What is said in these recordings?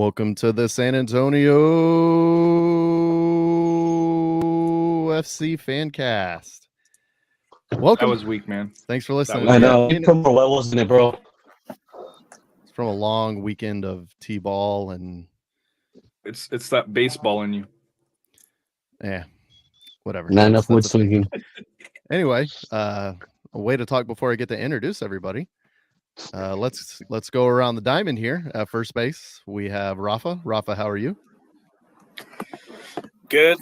Welcome to the San Antonio FC Fancast. Welcome. That was weak, man. Thanks for listening. I know. You put more levels in it, bro. It's from a long weekend of T-ball and it's that baseball in you. Yeah, whatever. Not enough wood swinging. Anyway, a way to talk before I get to introduce everybody. Let's go around the diamond here. At first base, we have Rafa. Rafa, how are you? Good.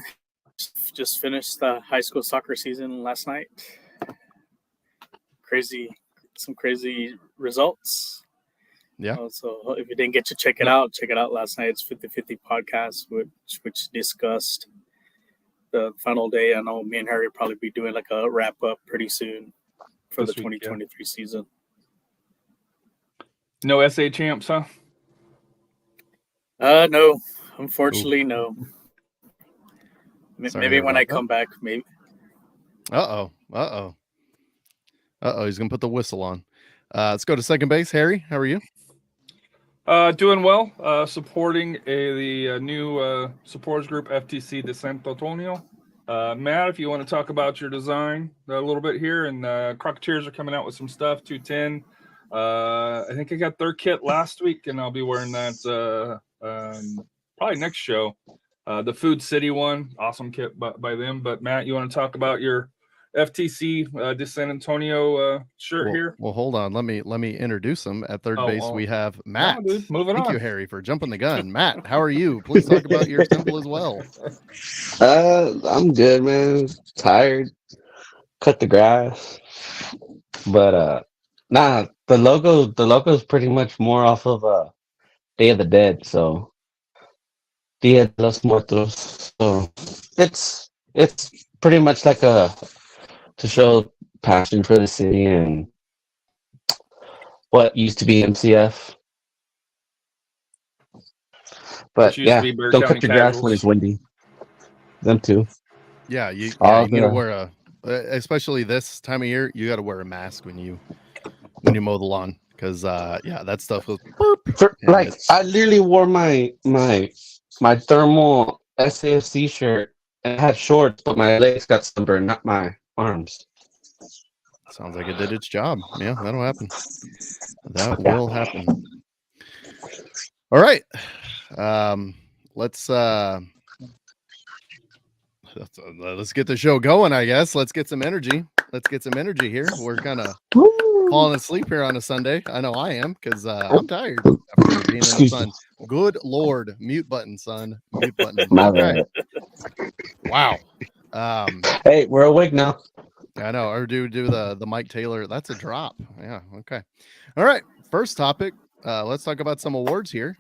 Just finished the high school soccer season last night. Some crazy results. Yeah. So if you didn't get to check it out last night. It's 50-50 podcast, which discussed the final day. I know me and Harry will probably be doing like a wrap up pretty soon for the 2023 season. No SA champs, huh? No. Unfortunately, no. Sorry maybe when I come back, maybe. Uh-oh. He's going to put the whistle on. Let's go to second base. Harry, how are you? Doing well. Supporting the new supporters group, FTC de San Antonio. Matt, if you want to talk about your design a little bit here, and Crocketeers are coming out with some stuff, 210. I think I got their kit last week, and I'll be wearing that probably next show. The Food City one, awesome kit by them. But Matt, you want to talk about your FTC de San Antonio shirt here? Well, hold on. Let me introduce them. At third base, we have Matt. Oh, dude, moving Thank on. you, Harry, for jumping the gun. Matt, how are you? Please talk about your temple as well. I'm good, man. Tired. Cut the grass. But the logo is pretty much more off of Day of the Dead, so Dia de los Muertos. So it's pretty much like to show passion for the city and what used to be MCF. But yeah, don't cut your grass when it's windy. Them too. Yeah, you need to wear especially this time of year, you got to wear a mask when you mow the lawn, because that stuff goes I literally wore my thermal SAFC shirt and I had shorts, but my legs got sunburned, not my arms. Sounds like it did its job. Yeah, that'll happen. That will happen. All right. Let's get the show going, I guess. Let's get some energy. Here. We're kind of falling asleep here on a Sunday. I know I am, because I'm tired after being in the sun. Good Lord. Mute button, son. Mute button. Okay. Wow. Hey, we're awake now. I know. Or do the Mike Taylor. That's a drop. Yeah. Okay. All right. First topic. Let's talk about some awards here.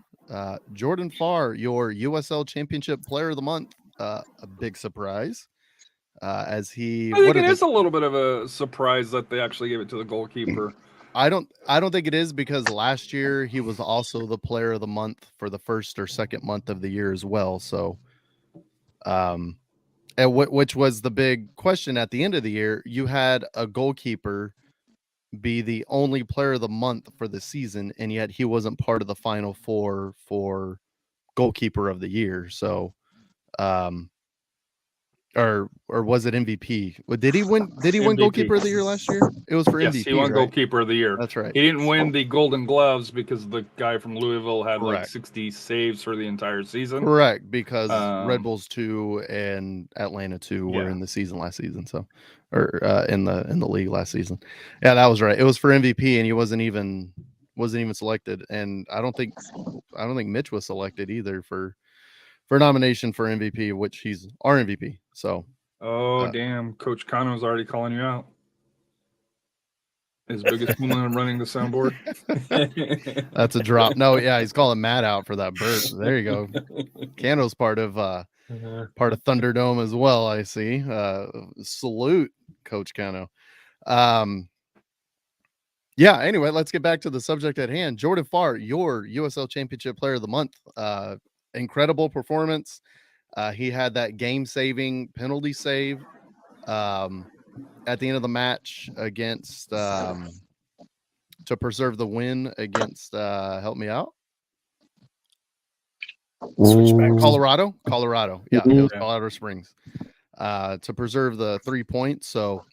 Jordan Farr, your USL Championship Player of the Month. A big surprise. As he, I think it is a little bit of a surprise that they actually gave it to the goalkeeper. I don't think it is, because last year he was also the Player of the Month for the first or second month of the year as well. So, and which was the big question at the end of the year. You had a goalkeeper be the only Player of the Month for the season, and yet he wasn't part of the final four for goalkeeper of the year. So, or was it MVP? Did he win? Did he win MVP. goalkeeper of the year last year? It was for yes, MVP. He won right? goalkeeper of the year. That's right. He didn't win the Golden Gloves because the guy from Louisivlle had Correct. like 60 saves for the entire season. Correct, because Red Bulls 2 and Atlanta 2 were in the season last season. So, or in the league last season. Yeah, that was right. It was for MVP, and he wasn't even selected. And I don't think Mitch was selected either for nomination for MVP, which he's our MVP. So, damn, Coach Kano's already calling you out. His biggest woman running the soundboard. That's a drop. No, yeah, he's calling Matt out for that burp. There you go. Kano's part of Thunderdome as well, I see. Salute, Coach Kano. Yeah, anyway, let's get back to the subject at hand. Jordan Farr, your USL Championship Player of the Month. Incredible performance. He had that game-saving penalty save at the end of the match against to preserve the win against help me out. Switchback. Colorado. Yeah, it Mhm. was Colorado Springs. To preserve the 3 points. So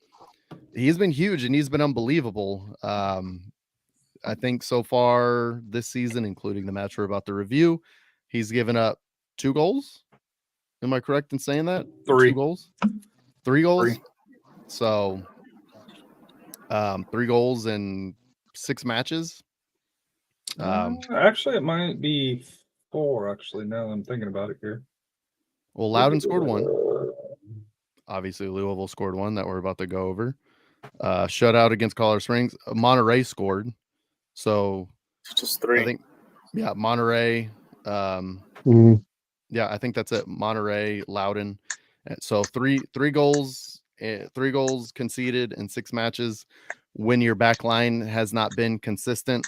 he's been huge and he's been unbelievable. I think so far this season, including the match we're about to review, he's given up 2 goals. Am I correct in saying that? 3 2 goals? 3 goals. 3. So 3 goals in 6 matches. Actually, it might be 4. Actually, now that I'm thinking about it here. Well, Loudon scored 1. Obviously, Louisville scored 1 that we're about to go over. Shutout against Colorado Springs. Monterey scored. So Just 3. I think, yeah, Monterey. Mhm. Yeah, I think that's it. Monterey, Loudon. So three goals, 3 goals conceded in 6 matches. When your back line has not been consistent,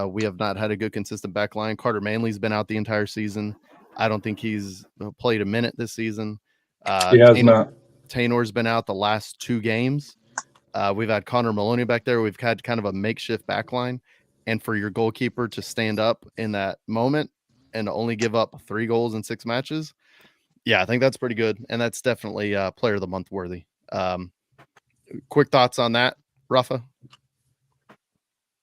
we have not had a good consistent back line. Carter Manley's been out the entire season. I don't think he's played a minute this season. He has not. Taynor's been out the last 2 games. We've had Connor Maloney back there. We've had kind of a makeshift back line. And for your goalkeeper to stand up in that moment and only give up 3 goals in 6 matches, yeah, I think that's pretty good. And that's definitely player of the month worthy. Quick thoughts on that, Rafa?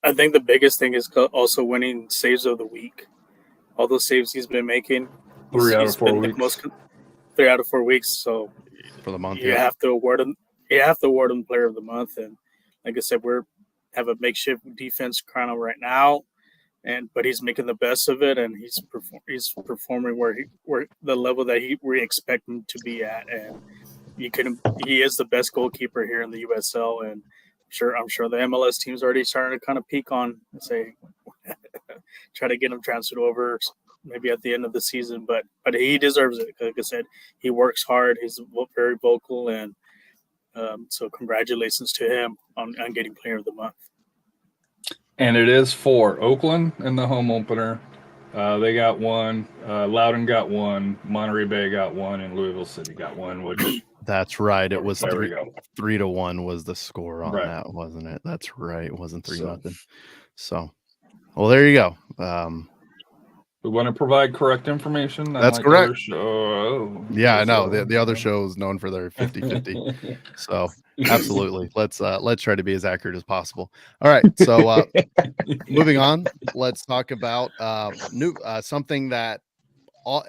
I think the biggest thing is also winning saves of the week. All those saves he's been making. 3 out he's of 4 been weeks. 3 out of 4 weeks. So For the month, you yeah. have to award him. You have to award him player of the month. And like I said, have a makeshift defense crown right now, but he's making the best of it, and he's performing where the level that we expect him to be at. And he is the best goalkeeper here in the USL, and I'm sure the MLS team's already starting to kind of peek on and say, try to get him transferred over maybe at the end of the season. But he deserves it. Like I said, he works hard. He's very vocal, and so congratulations to him on getting player of the month. And it is for Oakland in the home opener. They got 1. Loudon got 1. Monterey Bay got 1, and Louisville City got 1. Which That's right. It was there we go. 3-1 was the score on Right. that, wasn't it? That's right. It wasn't 3-0. So, well, there you go. We want to provide correct information. That's unlike correct. other show. Yeah, I know. The other show is known for their 50-50. So absolutely. Let's try to be as accurate as possible. All right. So moving on, let's talk about something that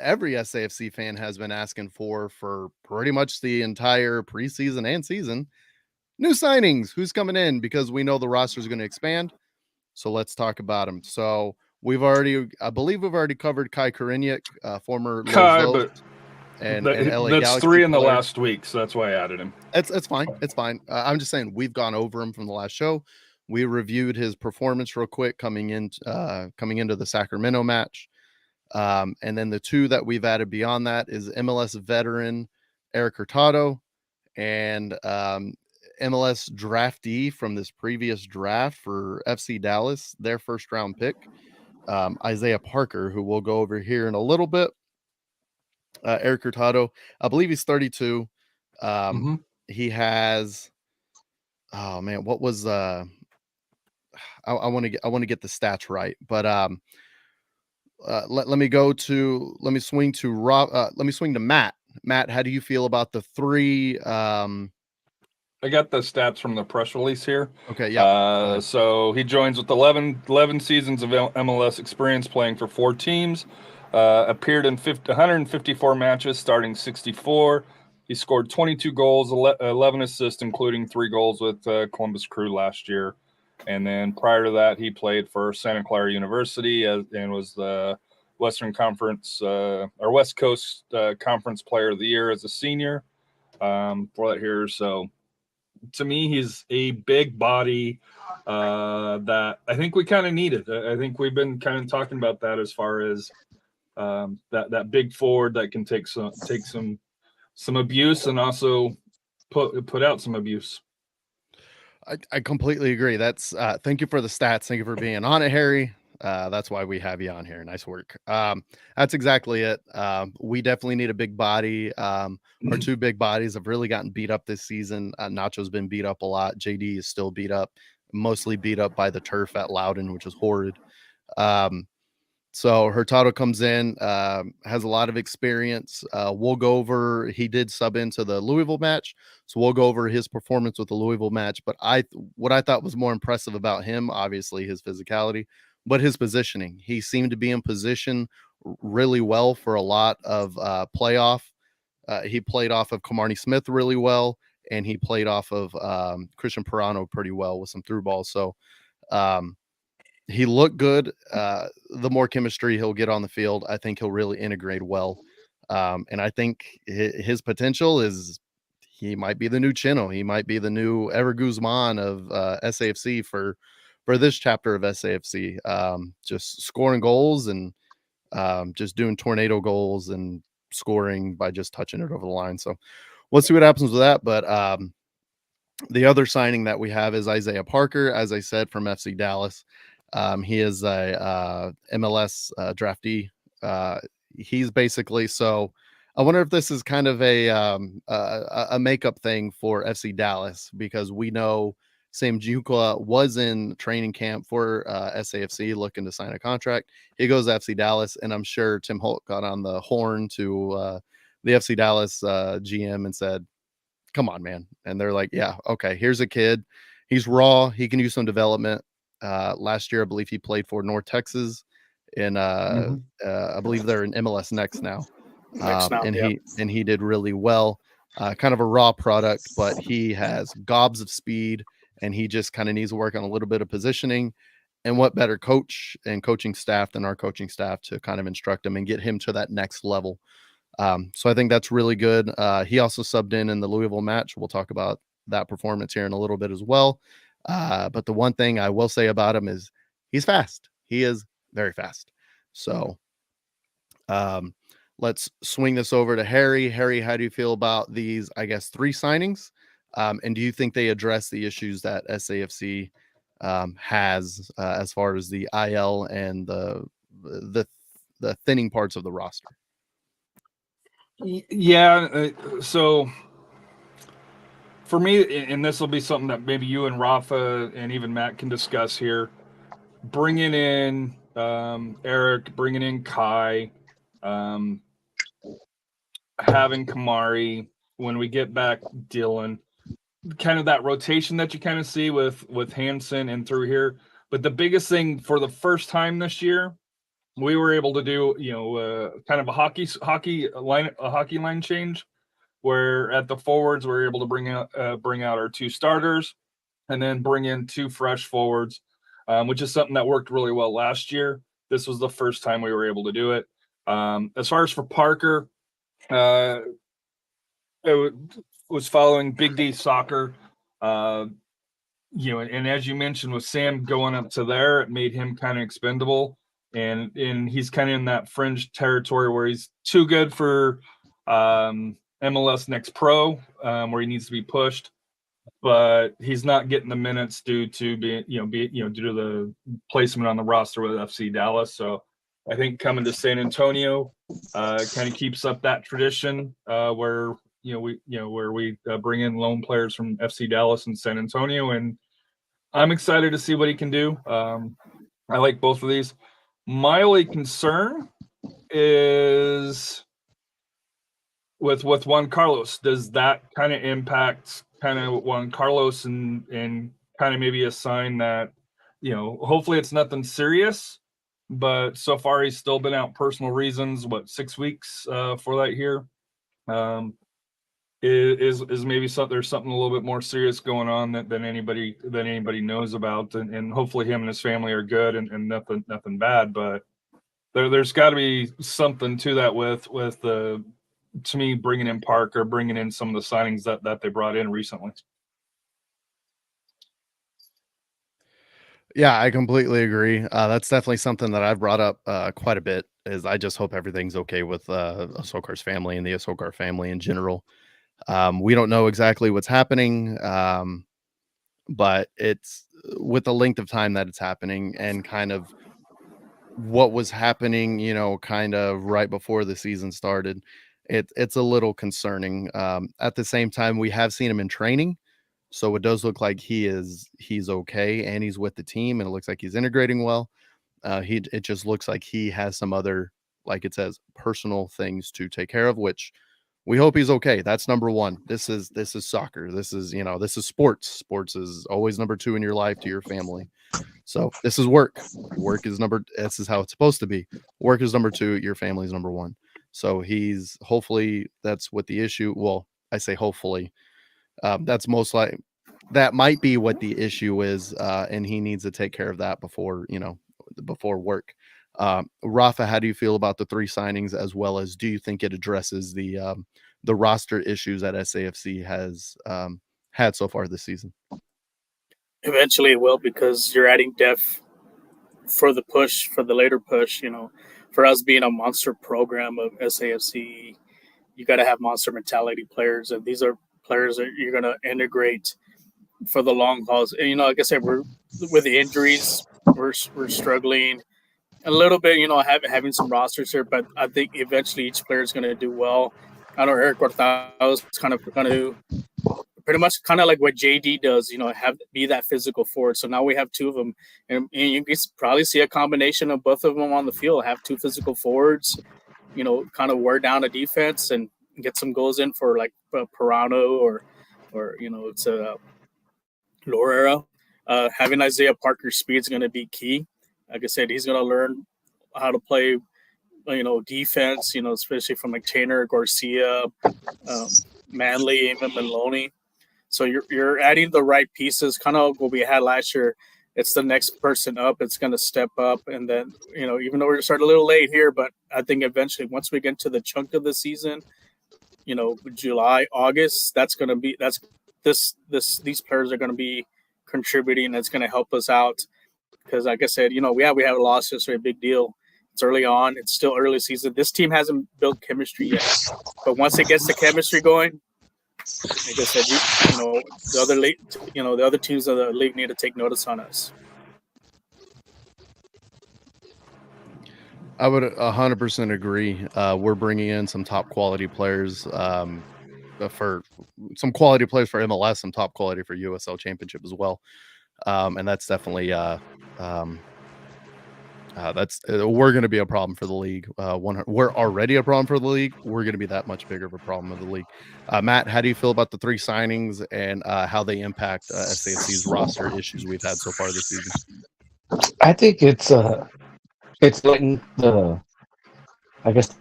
every SAFC fan has been asking for pretty much the entire preseason and season. New signings. Who's coming in? Because we know the roster is going to expand. So let's talk about them. So I believe we've already covered Kai Koreniuk, former Louisville and LA that's Galaxy 3 in the player. last week, so that's why I added him. It's fine. It's fine. I'm just saying we've gone over him from the last show. We reviewed his performance real quick coming into the Sacramento match. And then the 2 that we've added beyond that is MLS veteran Eric Hurtado and MLS draftee from this previous draft for FC Dallas, their first round pick, Isaiah Parker, who we'll go over here in a little bit. Eric Hurtado, I believe he's 32. He has, oh man, what was I want to get the stats right, but let me swing to Matt. Matt, how do you feel about the 3? I got the stats from the press release here. Okay, yeah. So he joins with 11 seasons of MLS experience playing for 4 teams. Appeared in 154 matches, starting 64. He scored 22 goals, 11 assists, including 3 goals with Columbus Crew last year. And then prior to that, he played for Santa Clara University and was the Western Conference or West Coast Conference Player of the Year as a senior for that here. So to me, he's a big body that I think we kind of needed. I think we've been kind of talking about that as far as that big forward that can take some abuse and also put out some abuse. I completely agree. That's thank you for the stats. Thank you for being on it, Harry. That's why we have you on here. Nice work. That's exactly it. We definitely need a big body. Our 2 big bodies have really gotten beat up this season. Nacho's been beat up a lot. JD is still beat up, mostly beat up by the turf at Loudon, which is horrid. So Hurtado comes in, has a lot of experience. We'll go over, he did sub into the Louisivlle match. So we'll go over his performance with the Louisivlle match. But what I thought was more impressive about him, obviously his physicality, but his positioning. He seemed to be in position really well for a lot of playoff. He played off of Kamarni Smith really well, and he played off of Christian Pirano pretty well with some through balls. So he looked good. The more chemistry he'll get on the field, I think he'll really integrate well. And I think his potential is he might be the new Chino. He might be the new Ever Guzman of SAFC for this chapter of SAFC. Just scoring goals and just doing tornado goals and scoring by just touching it over the line. So we'll see what happens with that. But the other signing that we have is Isaiah Parker, as I said, from FC Dallas. He is a MLS draftee. He's basically, so I wonder if this is kind of a makeup thing for FC Dallas, because we know Sam Jukla was in training camp for SAFC looking to sign a contract. He goes to FC Dallas, and I'm sure Tim Holt got on the horn to the FC Dallas GM and said, come on, man. And they're like, yeah, okay, here's a kid. He's raw. He can use some development. Last year, I believe he played for North Texas, and I believe they're in MLS Next now. And he did really well. Kind of a raw product, but he has gobs of speed, and he just kind of needs to work on a little bit of positioning. And what better coach and coaching staff than our coaching staff to kind of instruct him and get him to that next level. So I think that's really good. He also subbed in the Louisivlle match. We'll talk about that performance here in a little bit as well. But the one thing I will say about him is he's fast. He is very fast. So let's swing this over to Harry. Harry, how do you feel about these, I guess, 3 signings? And do you think they address the issues that SAFC has as far as the IL and the thinning parts of the roster? Yeah. So for me, and this will be something that maybe you and Rafa and even Matt can discuss here, bringing in Eric, bringing in Kai, having Kamari, when we get back Dylan, kind of that rotation that you kind of see with Hansen and through here. But the biggest thing for the first time this year, we were able to do, kind of a hockey line change, where at the forwards we're able to bring out our 2 starters, and then bring in 2 fresh forwards, which is something that worked really well last year. This was the first time we were able to do it. As far as for Parker, it was following Big D soccer, and as you mentioned with Sam going up to there, it made him kind of expendable. And he's kind of in that fringe territory where he's too good for MLS Next Pro, where he needs to be pushed, but he's not getting the minutes due to due to the placement on the roster with FC Dallas. So I think coming to San Antonio kind of keeps up that tradition where we bring in loan players from FC Dallas and San Antonio, and I'm excited to see what he can do. I like both of these. My only concern is with Juan Carlos. Does that kind of impact kind of Juan Carlos and kind of maybe a sign that, hopefully it's nothing serious, but so far he's still been out personal reasons, 6 weeks for that here. Is maybe there's something a little bit more serious going on than anybody knows about, and hopefully him and his family are good and nothing bad, but there's got to be something to that with to me, bringing in Parker, bringing in some of the signings that they brought in recently. Yeah, I completely agree. That's definitely something that I've brought up quite a bit, is I just hope everything's okay with Asokar's family and the Asokar family in general. We don't know exactly what's happening, but it's with the length of time that it's happening and kind of what was happening, kind of right before the season started. It's a little concerning. At the same time, we have seen him in training, so it does look like he's okay and he's with the team, and it looks like he's integrating well. It just looks like he has some other, like it says, personal things to take care of, which we hope he's okay. That's number one. This is soccer. This is, this is sports. Sports is always number two in your life to your family. So this is work. Work is this is how it's supposed to be. Work is number two. Your family's number one. So hopefully that's what the issue. Well, I say hopefully. That's most likely. That might be what the issue is, and he needs to take care of that before work. Rafa, how do you feel about the three signings, as well as do you think it addresses the roster issues that SAFC has had so far this season? Eventually it will, because you're adding depth for the later push. For us being a monster program of SAFC, you got to have monster mentality players, and these are players that you're going to integrate for the long hauls. And, like I said, we're with the injuries, we're struggling a little bit, having some rosters here, but I think eventually each player is going to do well. I know Eric Hurtado is kind of going to pretty much kind of like what JD does, be that physical forward. So now we have two of them, and you can probably see a combination of both of them on the field. Have two physical forwards, kind of wear down a defense and get some goals in for like Pirano or it's a Lorera. Having Isaiah Parker's speed is going to be key. Like I said, he's going to learn how to play, defense, especially from like Tanner, Garcia, Manley, even Maloney. So you're adding the right pieces, kind of what we had last year. It's the next person up. It's going to step up. And then, even though we're starting a little late here, but I think eventually once we get into the chunk of the season, July, August, these players are going to be contributing. That's going to help us out. Because like I said, we have a loss, it's a big deal. It's early on. It's still early season. This team hasn't built chemistry yet. But once it gets the chemistry going, like I said, the other teams of the league need to take notice on us. I would 100% agree. We're bringing in some top quality players for MLS, some top quality for USL Championship as well. And that's definitely we're going to be a problem for the league. We're already a problem for the league. We're going to be that much bigger of a problem of the league. Matt, how do you feel about the three signings and how they impact SAFC's roster issues we've had so far this season? I think it's letting the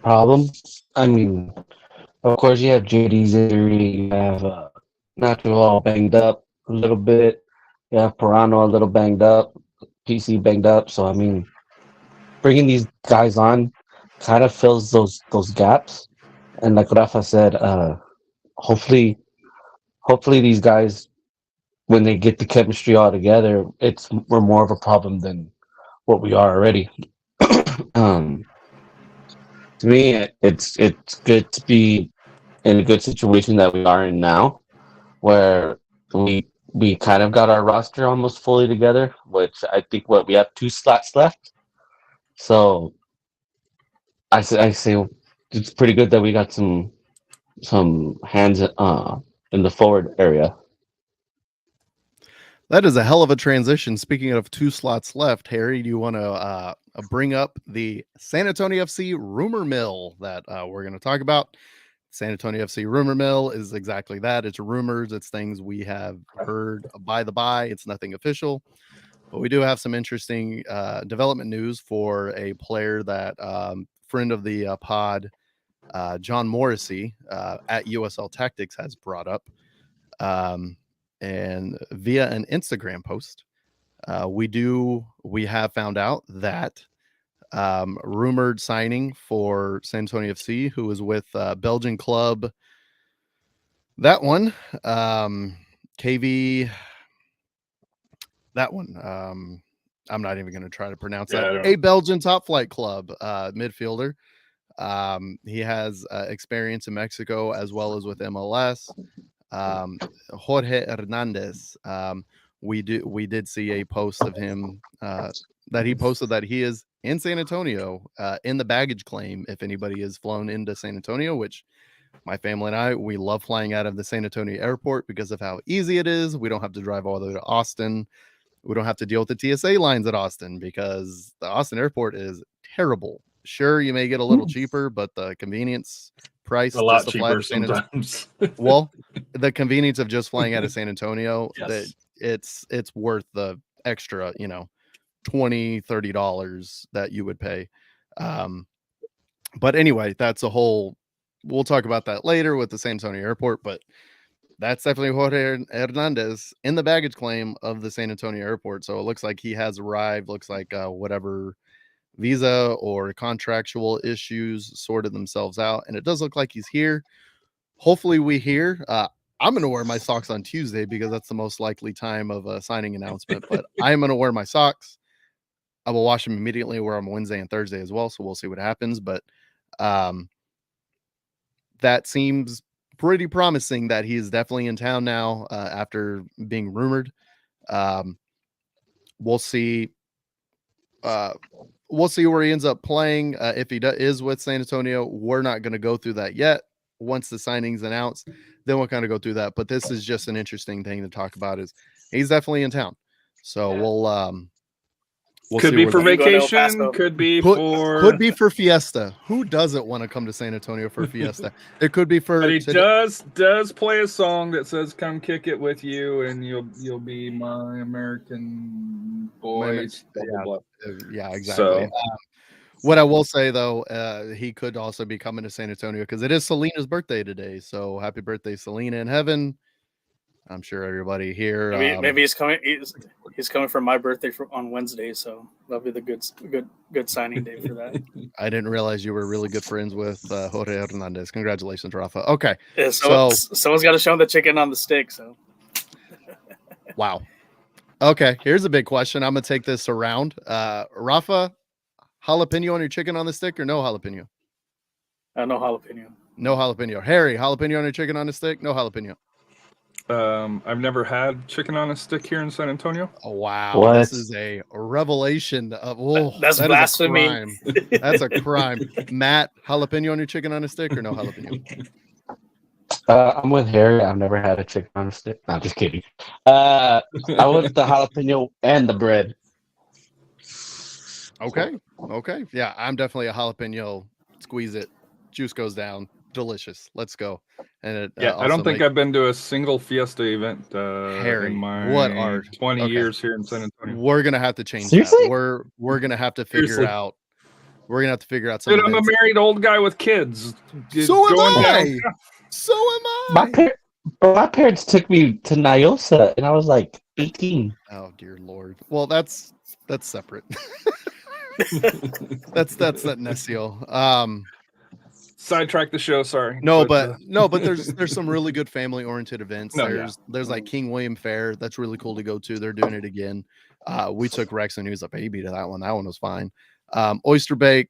problem. I mean, of course, you have JD's injury. You have Nacho all banged up a little bit. You have Pirano a little banged up. PC banged up. So I mean, bringing these guys on kind of fills those gaps. And like Rafa said, hopefully these guys, when they get the chemistry all together, we're more of a problem than what we are already. To me, it's good to be in a good situation that we are in now, where we kind of got our roster almost fully together, which I think we have 2 slots left. So I say it's pretty good that we got some hands in the forward area. That is a hell of a transition. Speaking of 2 slots left, Harry, do you want to bring up the San Antonio FC rumor mill that we're going to talk about? San Antonio FC rumor mill is exactly that. It's rumors. It's things we have heard by the by. It's nothing official. But we do have some interesting development news for a player that friend of the pod, John Morrissey at USL Tactics has brought up. And via an Instagram post, we have found out that rumored signing for San Antonio FC, who is with Belgian club, that one, KV, that one, I'm not even going to try to pronounce that. A Belgian top flight club midfielder. He has experience in Mexico as well as with MLS. Jorge Hernandez. We did see a post of him that he posted that he is in San Antonio in the baggage claim. If anybody is flown into San Antonio, which my family and we love flying out of the San Antonio airport because of how easy it is. We don't have to drive all the way to Austin. We don't have to deal with the TSA lines at Austin because the Austin airport is terrible. Sure, you may get a little cheaper, but the convenience price A lot just to fly cheaper to San Antonio. sometimes. Well, the convenience of just flying out of San Antonio, Yes. that it's worth the extra, $20-$30 that you would pay. But anyway, that's a whole. We'll talk about that later with the San Antonio airport, but that's definitely Jorge Hernandez in the baggage claim of the San Antonio airport. So it looks like he has arrived. Looks like whatever visa or contractual issues sorted themselves out, and it does look like he's here. Hopefully we hear. I'm going to wear my socks on Tuesday because that's the most likely time of a signing announcement, but I am going to wear my socks. I will wash them immediately, wear them Wednesday and Thursday as well. So we'll see what happens. But that seems pretty promising that he is definitely in town now after being rumored. We'll see. We'll see where he ends up playing. If he is with San Antonio, we're not going to go through that yet. Once the signing's announced, then we'll kind of go through that. But this is just an interesting thing to talk about. Is he's definitely in town, so we'll could see be where for that- vacation, could be for fiesta. Who doesn't want to come to San Antonio for fiesta? It could be for. But he does play a song that says "Come kick it with you," and you'll be my American boys. Blah, blah, blah. Yeah, exactly. So, what I will say though, he could also be coming to San Antonio because it is Selena's birthday today. So happy birthday, Selena in heaven. I'm sure everybody here. Maybe he's coming. He's coming for my birthday on Wednesday, so that'll be the good signing day for that. I didn't realize you were really good friends with Jorge Hernandez. Congratulations, Rafa. Okay, Yeah, someone's got to show him the chicken on the stick. So, wow. Okay, here's a big question. I'm gonna take this around. Rafa, jalapeno on your chicken on the stick or no jalapeno? No jalapeno. No jalapeno. Harry, jalapeno on your chicken on the stick? No jalapeno. I've never had chicken on a stick here in San Antonio. Oh, wow. What? This is a revelation of that's blasphemy. Is a crime. That's a crime. Matt, jalapeno on your chicken on a stick or no jalapeno? I'm with Harry. I've never had a chicken on a stick. No, I'm just kidding. I want the jalapeno and the bread. Okay. Yeah, I'm definitely a jalapeno. Squeeze it. Juice goes down. Delicious. Let's go. And I don't think I've been to a single fiesta event Harry, in my what are 20 years here in San Antonio. We're gonna have to change Seriously? that. We're gonna have to figure Seriously? out. We're gonna have to figure out some. Dude, I'm a married old guy with kids. So am Going I. down- So am I. My parents took me to Nyosa, and I was like 18. Oh dear Lord. Well, that's separate. that's that Necio. Sidetrack the show. Sorry. But there's some really good family oriented events. No, yeah. There's like King William Fair. That's really cool to go to. They're doing it again. We took Rex and he was a baby to that one. That one was fine. Oyster Bake,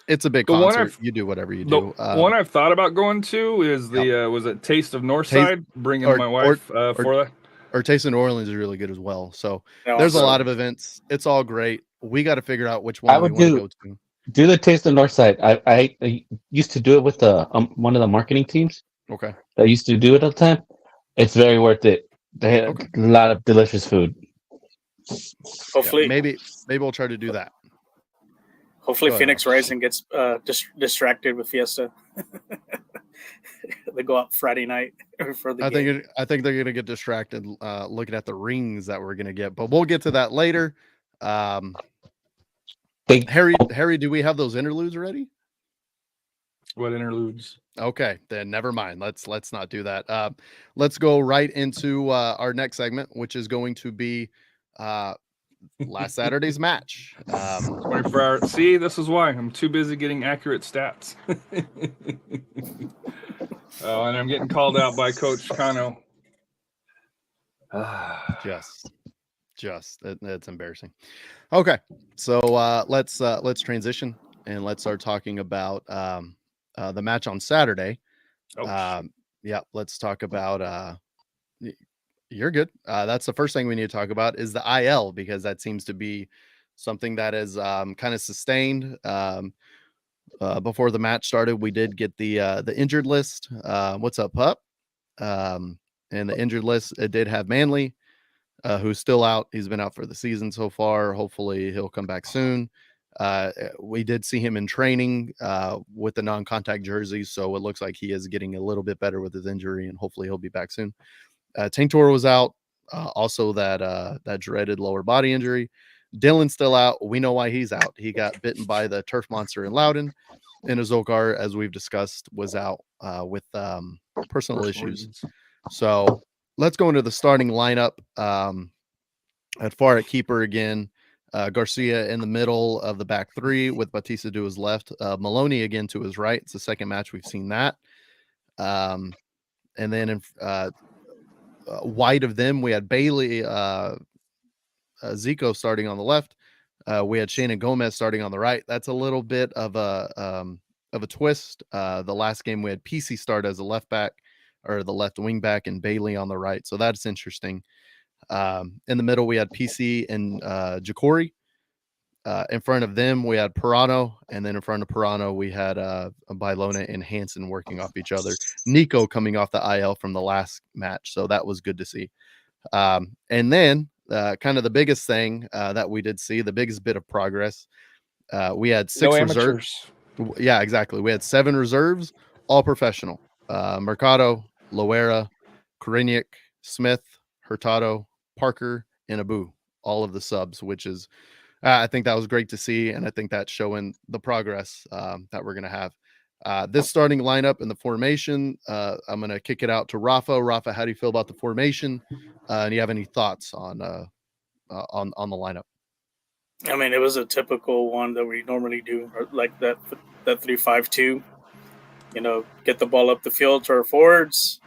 it's a big concert. You do whatever you do. The one I've thought about going to is the was it Taste of Northside? Bringing my wife for that. Or Taste of New Orleans is really good as well. So there's a lot of events. It's all great. We got to figure out which one we want to go to. Do the Taste of Northside. I used to do it with one of the marketing teams. Okay. That used to do it all the time. It's very worth it. They have a lot of delicious food. Hopefully, maybe we'll try to do that. Hopefully, Phoenix Rising gets distracted with Fiesta. They go out Friday night for the game. I think they're gonna get distracted looking at the rings that we're gonna get, but we'll get to that later. Harry, do we have those interludes ready? What interludes? Okay, then never mind. Let's not do that. Let's go right into our next segment, which is going to be last Saturday's match. 24 hours. See, this is why I'm too busy getting accurate stats. And I'm getting called out by Coach Cano. Just it's embarrassing. Okay, so let's transition and let's start talking about the match on Saturday. Let's talk about you're good. That's the first thing we need to talk about is the IL, because that seems to be something that is kind of sustained. Before the match started, we did get the injured list. What's up, Pup? And the injured list, it did have Manley, who's still out. He's been out for the season so far. Hopefully he'll come back soon. We did see him in training with the non-contact jerseys, so it looks like he is getting a little bit better with his injury, and hopefully he'll be back soon. Taintor was out, also that dreaded lower body injury. Dylan's still out. We know why he's out. He got bitten by the turf monster in Loudon, and Azokar, as we've discussed, was out with personal issues. So let's go into the starting lineup. At far at keeper again, Garcia in the middle of the back three with Batista to his left, Maloney again to his right. It's the second match we've seen that. And then in wide of them, we had Bailey, Zico starting on the left. We had Shane and Gomez starting on the right. That's a little bit of a twist. The last game we had PC start as a left back, or the left wing back, and Bailey on the right. So that's interesting. In the middle, we had PC and Jacori. In front of them, we had Pirano, and then in front of Pirano, we had Bailona and Hansen working off each other. Nico coming off the IL from the last match, so that was good to see. And then kind of the biggest thing that we did see, the biggest bit of progress, we had 6 reserves. Yeah, exactly. We had 7 reserves, all professional. Mercado, Loera, Koriniak, Smith, Hurtado, Parker, and Abu, all of the subs, which is, I think that was great to see, and I think that's showing the progress that we're going to have. This starting lineup and the formation, I'm going to kick it out to Rafa. Rafa, how do you feel about the formation? And do you have any thoughts on the lineup? I mean, it was a typical one that we normally do, like that 3-5-2. You know, get the ball up the field to our forwards,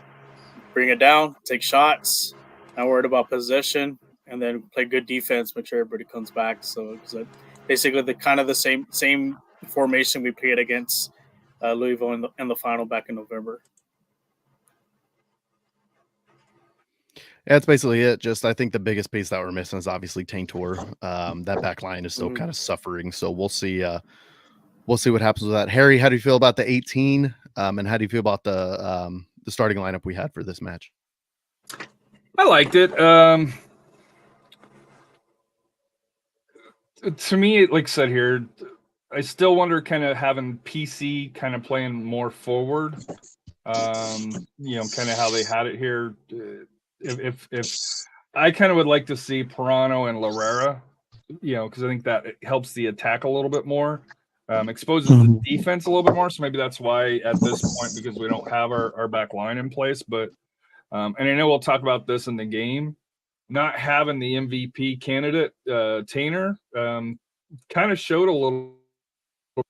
bring it down, take shots, not worried about possession, and then play good defense when everybody comes back. So it's basically the same formation we played against Louisivlle in the final back in November. Yeah, that's basically it. Just I think the biggest piece that we're missing is obviously Taintor. That back line is still kind of suffering. So we'll see. We'll see what happens with that. Harry, how do you feel about the 18? And how do you feel about the starting lineup we had for this match? I liked it. To me, like I said here, I still wonder kind of having PC kind of playing more forward. You know, kind of how they had it here. If I kind of would like to see Pirano and Larrera, you know, because I think that it helps the attack a little bit more, exposes the defense a little bit more. So maybe that's why at this point, because we don't have our back line in place. But and I know we'll talk about this in the game. Not having the MVP candidate, Tainer, kind of showed a little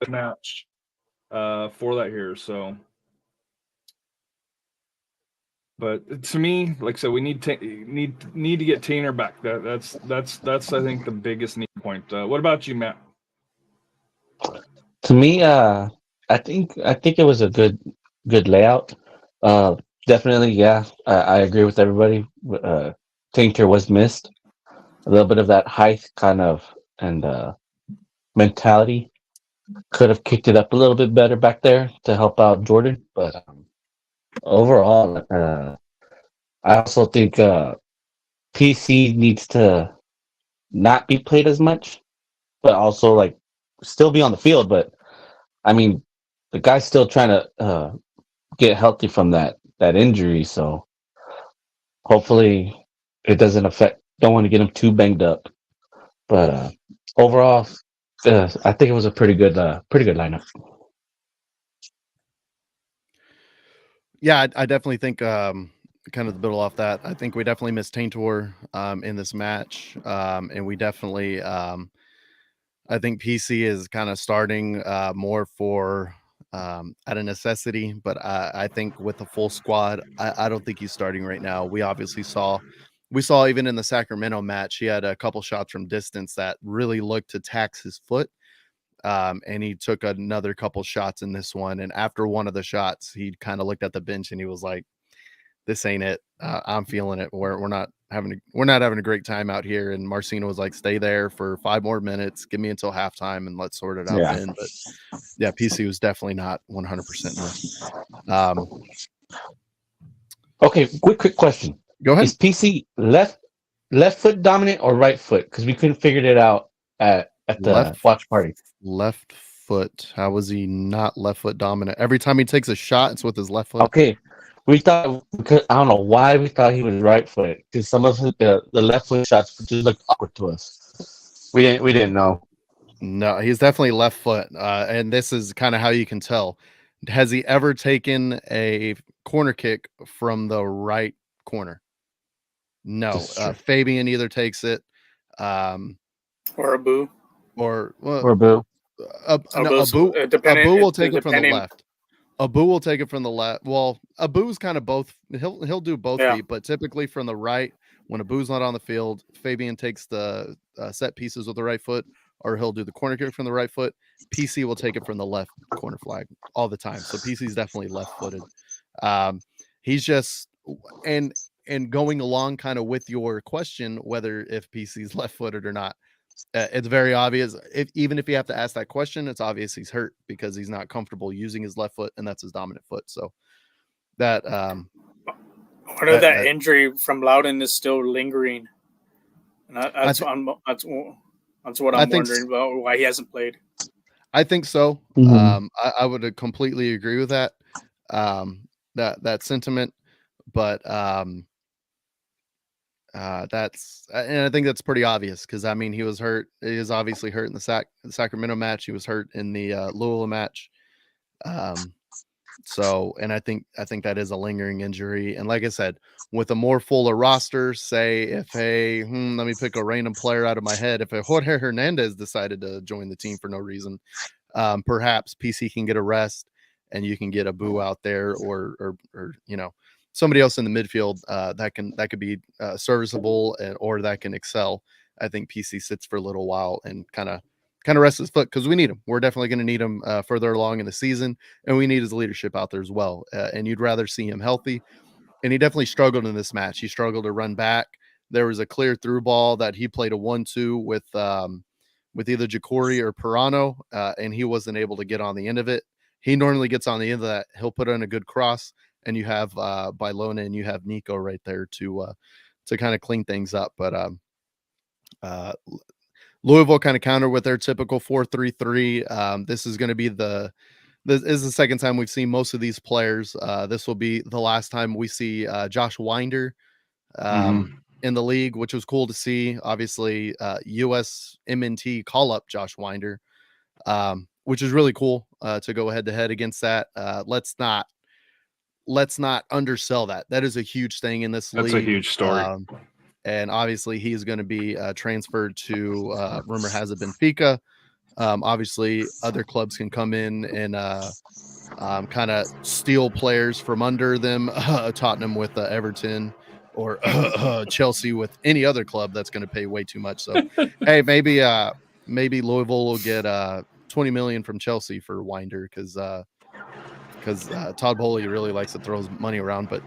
bit match for that here. So, but to me, like I said, we need to get Tainer back. That's I think the biggest need point. What about you, Matt? To me, I think it was a good layout. Definitely, yeah. I agree with everybody. Tainter was missed. A little bit of that height kind of and mentality could have kicked it up a little bit better back there to help out Jordan. But overall, I also think PC needs to not be played as much, but also like still be on the field. But I mean, the guy's still trying to get healthy from that injury, so hopefully it doesn't affect. Don't want to get him too banged up, but overall, I think it was a pretty good lineup. Yeah, I definitely think kind of the build off that. I think we definitely missed Taintor in this match, and we definitely I think PC is kind of starting more for out of necessity, but I think with the full squad, I don't think he's starting right now. We saw even in the Sacramento match, he had a couple shots from distance that really looked to tax his foot. And he took another couple shots in this one. And after one of the shots, he kind of looked at the bench and he was like, this ain't it. I'm feeling it. We're not having a great time out here. And Marcino was like, stay there for 5 more minutes. Give me until halftime and let's sort it out then. But yeah, PC was definitely not 100% Okay, quick question. Go ahead. Is PC left left foot dominant or right foot? Because we couldn't figure it out at the Left watch party. left foot. How was he not left foot dominant? Every time he takes a shot, it's with his left foot. Okay, we thought because I don't know why we thought he was right foot because some of the left foot shots just looked awkward to us. We didn't know. No, he's definitely left foot. And this is kind of how you can tell. Has he ever taken a corner kick from the right corner? No. This is true. Fabian either takes it, Or Abu. or well, Or boo. Abu will take it from the left. Abu will take it from the left. Well, Abu's kind of both. He'll do both feet, but typically from the right. When Abu's not on the field, Fabian takes the set pieces with the right foot, or he'll do the corner kick from the right foot. PC will take it from the left corner flag all the time. So PC's definitely left-footed. He's just and going along kind of with your question, whether if PC's left-footed or not. It's very obvious. Even if you have to ask that question, it's obvious he's hurt because he's not comfortable using his left foot, and that's his dominant foot. So that part of that injury from Loudon is still lingering, and that's what I'm wondering about why he hasn't played. I think so. Mm-hmm. I would completely agree with that. That sentiment, but and I think that's pretty obvious because I mean he was hurt. He is obviously hurt in the Sacramento match. He was hurt in the Louisville match. So, and I think that is a lingering injury. And like I said, with a more fuller roster, say if let me pick a random player out of my head. If Jorge Hernandez decided to join the team for no reason, perhaps PC can get a rest and you can get a Boo out there or somebody else in the midfield that could be serviceable or that can excel. I think PC sits for a little while and kind of rests his foot because we need him. We're definitely going to need him further along in the season, and we need his leadership out there as well. And you'd rather see him healthy. And he definitely struggled in this match. He struggled to run back. There was a clear through ball that he played a 1-2 with either Jacori or Pirano, and he wasn't able to get on the end of it. He normally gets on the end of that. He'll put in a good cross. And you have Bailona and you have Nico right there to kind of clean things up. But Louisville kind of counter with their typical 4-3-3. This is going to be this is the second time we've seen most of these players. This will be the last time we see Josh Winder in the league, which was cool to see. Obviously, USMNT call up Josh Winder, which is really cool to go head-to-head against that. Let's not undersell that. That is a huge thing in this league. That's a huge story. And obviously he's going to be transferred to rumor has it Benfica. Obviously other clubs can come in and kind of steal players from under them. Tottenham with Everton or Chelsea with any other club that's going to pay way too much. So, hey, maybe Louisville will get 20 million from Chelsea for Winder because Todd Bowley really likes to throw his money around, but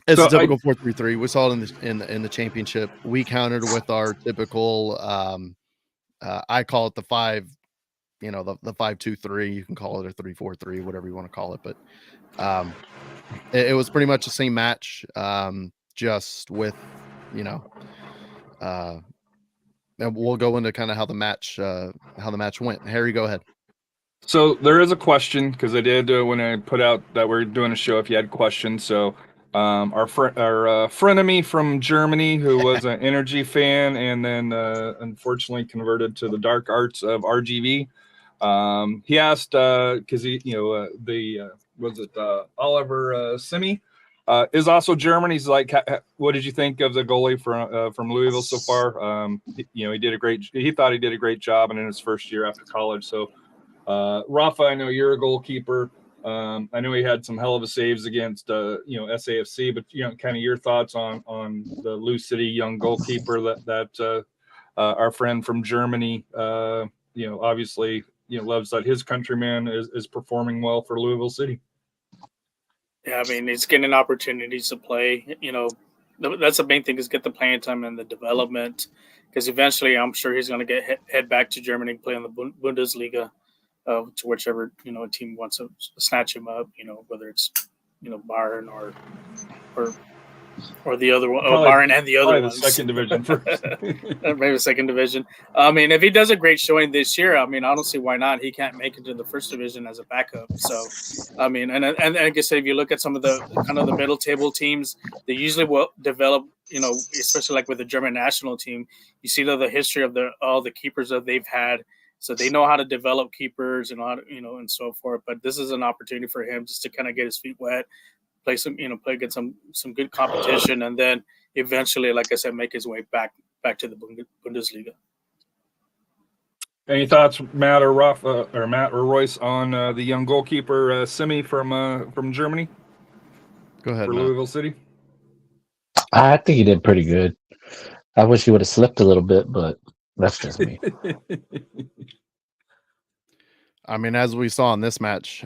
it's a typical 4-3-3. We saw it in the championship. We countered with our typical I call it the 5, the 5-2-3. You can call it a 3-4-3, whatever you want to call it, but it was pretty much the same match, just with and we'll go into kind of how the match went. Harry, go ahead. So there is a question because I did when I put out that we're doing a show. If you had questions, so our frenemy from Germany, who was an Energy fan and then unfortunately converted to the dark arts of RGV, he asked because Oliver Simi is also German. He's like, what did you think of the goalie from Louisville so far? He did a great. He thought he did a great job, and in his first year after college, so. Rafa, I know you're a goalkeeper. I know he had some hell of a saves against, SAFC, but kind of your thoughts on the Louisivlle young goalkeeper that our friend from Germany, obviously, loves that his countryman is performing well for Louisville City. Yeah, I mean, he's getting opportunities to play. That's the main thing is get the playing time and the development, because eventually, I'm sure he's going to head back to Germany and play in the Bundesliga. To whichever team wants to snatch him up, whether it's Bayern or Or the other one, Probably- Byron and the other Probably the ones. second division first. Maybe second division. I mean, if he does a great showing this year, I mean, I don't see why not. He can't make it to the first division as a backup. So, I mean, and like I said, if you look at some of the kind of the middle table teams, they usually will develop, you know, especially like with the German national team, you see the history of all the keepers that they've had. So they know how to develop keepers and how to, you know, and so forth. But this is an opportunity for him just to kind of get his feet wet, play some, you know, get some good competition, and then eventually, like I said, make his way back to the Bundesliga. Any thoughts, Matt or Royce, on the young goalkeeper Simi from Germany Go ahead, for Matt. Louisville City? I think he did pretty good. I wish he would have slipped a little bit, but that's just me. I mean, as we saw in this match,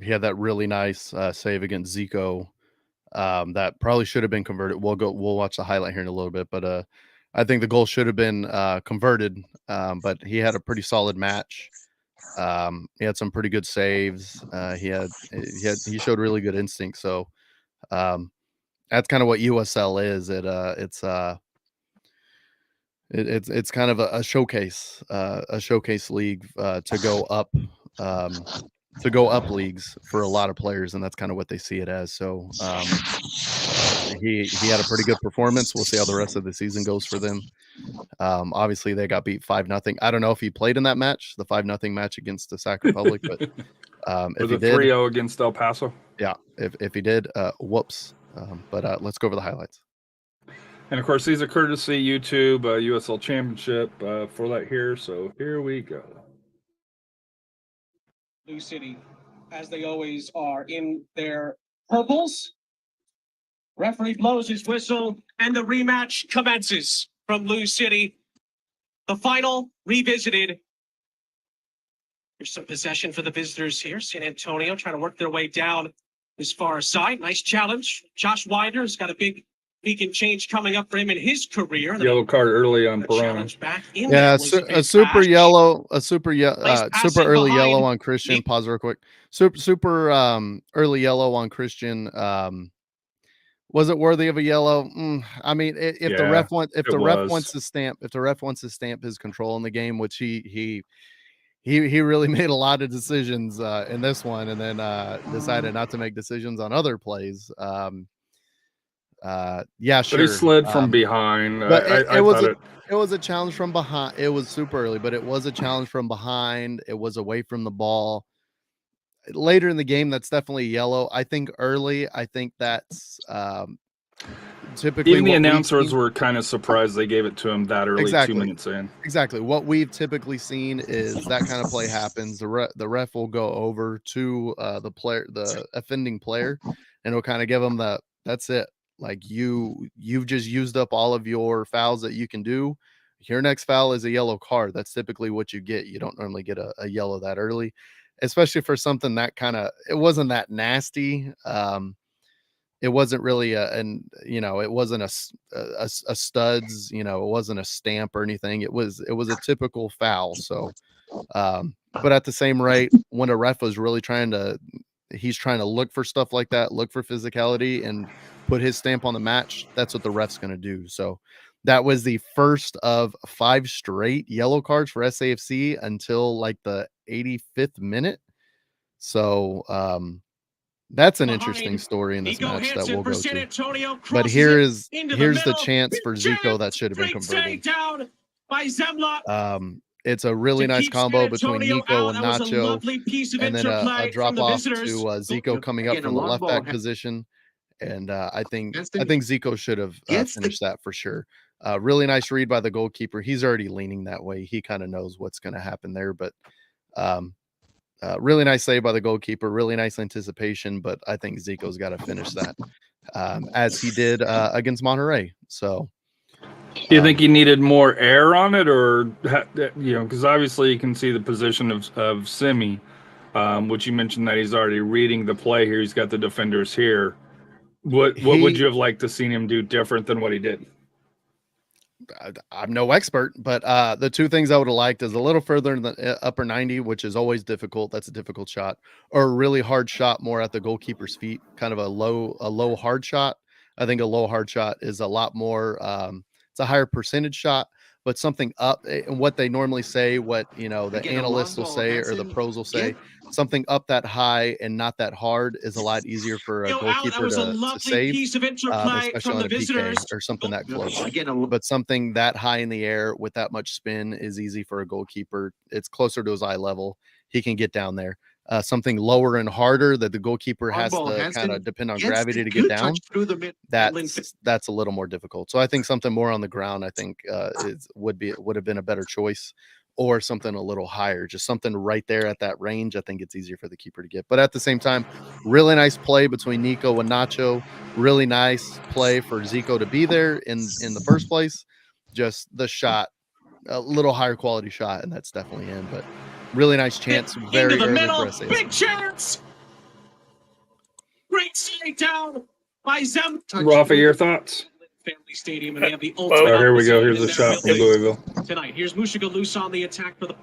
he had that really nice save against Zico that probably should have been converted. We'll watch the highlight here in a little bit, but I think the goal should have been converted. But he had a pretty solid match. He had some pretty good saves. He showed really good instinct. So that's kind of what USL is. It's kind of a showcase league to go up leagues for a lot of players, and that's kind of what they see it as. So he had a pretty good performance. We'll see how the rest of the season goes for them. Obviously they got beat 5-0. I don't know if he played in that match, the 5-0 match against the Sac Republic, but if he did, 3-0 against El Paso. Yeah, if he did, whoops. But let's go over the highlights. And of course, these are courtesy YouTube USL Championship for that here. So here we go. Louis City, as they always are, in their purples. Referee blows his whistle, and the rematch commences from Louis City. The final revisited. Here's some possession for the visitors here. San Antonio trying to work their way down this far side. Nice challenge. Josh Wider's got a big beacon change coming up for him in his career. Yellow card early on Perona. Yeah, a super early yellow on Christian. Pause real quick. Super early yellow on Christian. Was it worthy of a yellow? I mean, if the ref wants to stamp his control in the game, which he really made a lot of decisions in this one, and then decided not to make decisions on other plays. Yeah, sure. But he slid from behind. But it was a challenge from behind. It was super early, but it was a challenge from behind. It was away from the ball. Later in the game, that's definitely yellow. I think early, that's typically even the announcers were kind of surprised they gave it to him that early, exactly. 2 minutes in. Exactly. What we've typically seen is that kind of play happens. The ref will go over to the offending player, and will kind of give them that's it. Like you've just used up all of your fouls that you can do. Your next foul is a yellow card. That's typically what you get. You don't normally get a yellow that early, especially for something that it wasn't that nasty. It wasn't really it wasn't a studs, it wasn't a stamp or anything. It was a typical foul. So, but at the same rate, when a ref was really he's trying to look for stuff like that, look for physicality and put his stamp on the match. That's what the ref's going to do. So that was the first of 5 straight yellow cards for SAFC until like the 85th minute. So, that's an interesting story in this match that we'll go to. But here's the chance for Zico that should have been converted. It's a really nice combo between Nico and Nacho, and then a drop off to Zico coming up from the left back position. And I think Zico should have finished that for sure. Really nice read by the goalkeeper. He's already leaning that way. He kind of knows what's going to happen there, but really nice save by the goalkeeper. Really nice anticipation, but I think Zico's got to finish that as he did against Monterrey. So, do you think he needed more air on it, or because obviously you can see the position of Simi, which you mentioned that he's already reading the play here. He's got the defenders here. What would you have liked to seen him do different than what he did? I'm no expert, but the two things I would have liked is a little further in the upper 90, which is always difficult. That's a difficult shot, or a really hard shot more at the goalkeeper's feet, kind of a low hard shot. I think a low hard shot is a lot more, it's a higher percentage shot, but something up, and what they normally say, what, you know, the analysts will say or the pros will say, something up that high and not that hard is a lot easier for a goalkeeper to save, especially on a PK or something that close. But something that high in the air with that much spin is easy for a goalkeeper. It's closer to his eye level. He can get down there. Something lower and harder that the goalkeeper has to kind of depend on gravity to get down. That's a little more difficult. So I think something more on the ground, I think would have been a better choice, or something a little higher, just something right there at that range. I think it's easier for the keeper to get. But at the same time, really nice play between Nico and Nacho. Really nice play for Zico to be there in the first place. Just the shot, a little higher quality shot, and that's definitely in. But really nice chance, very into the early middle, for us. big chance. Great save down by Zem. Rafa, your thoughts? Family Stadium, and they have the ultimate. Oh, here we go. Here's a shot from Louisiville tonight. Here's Mushigalusa on the attack for the.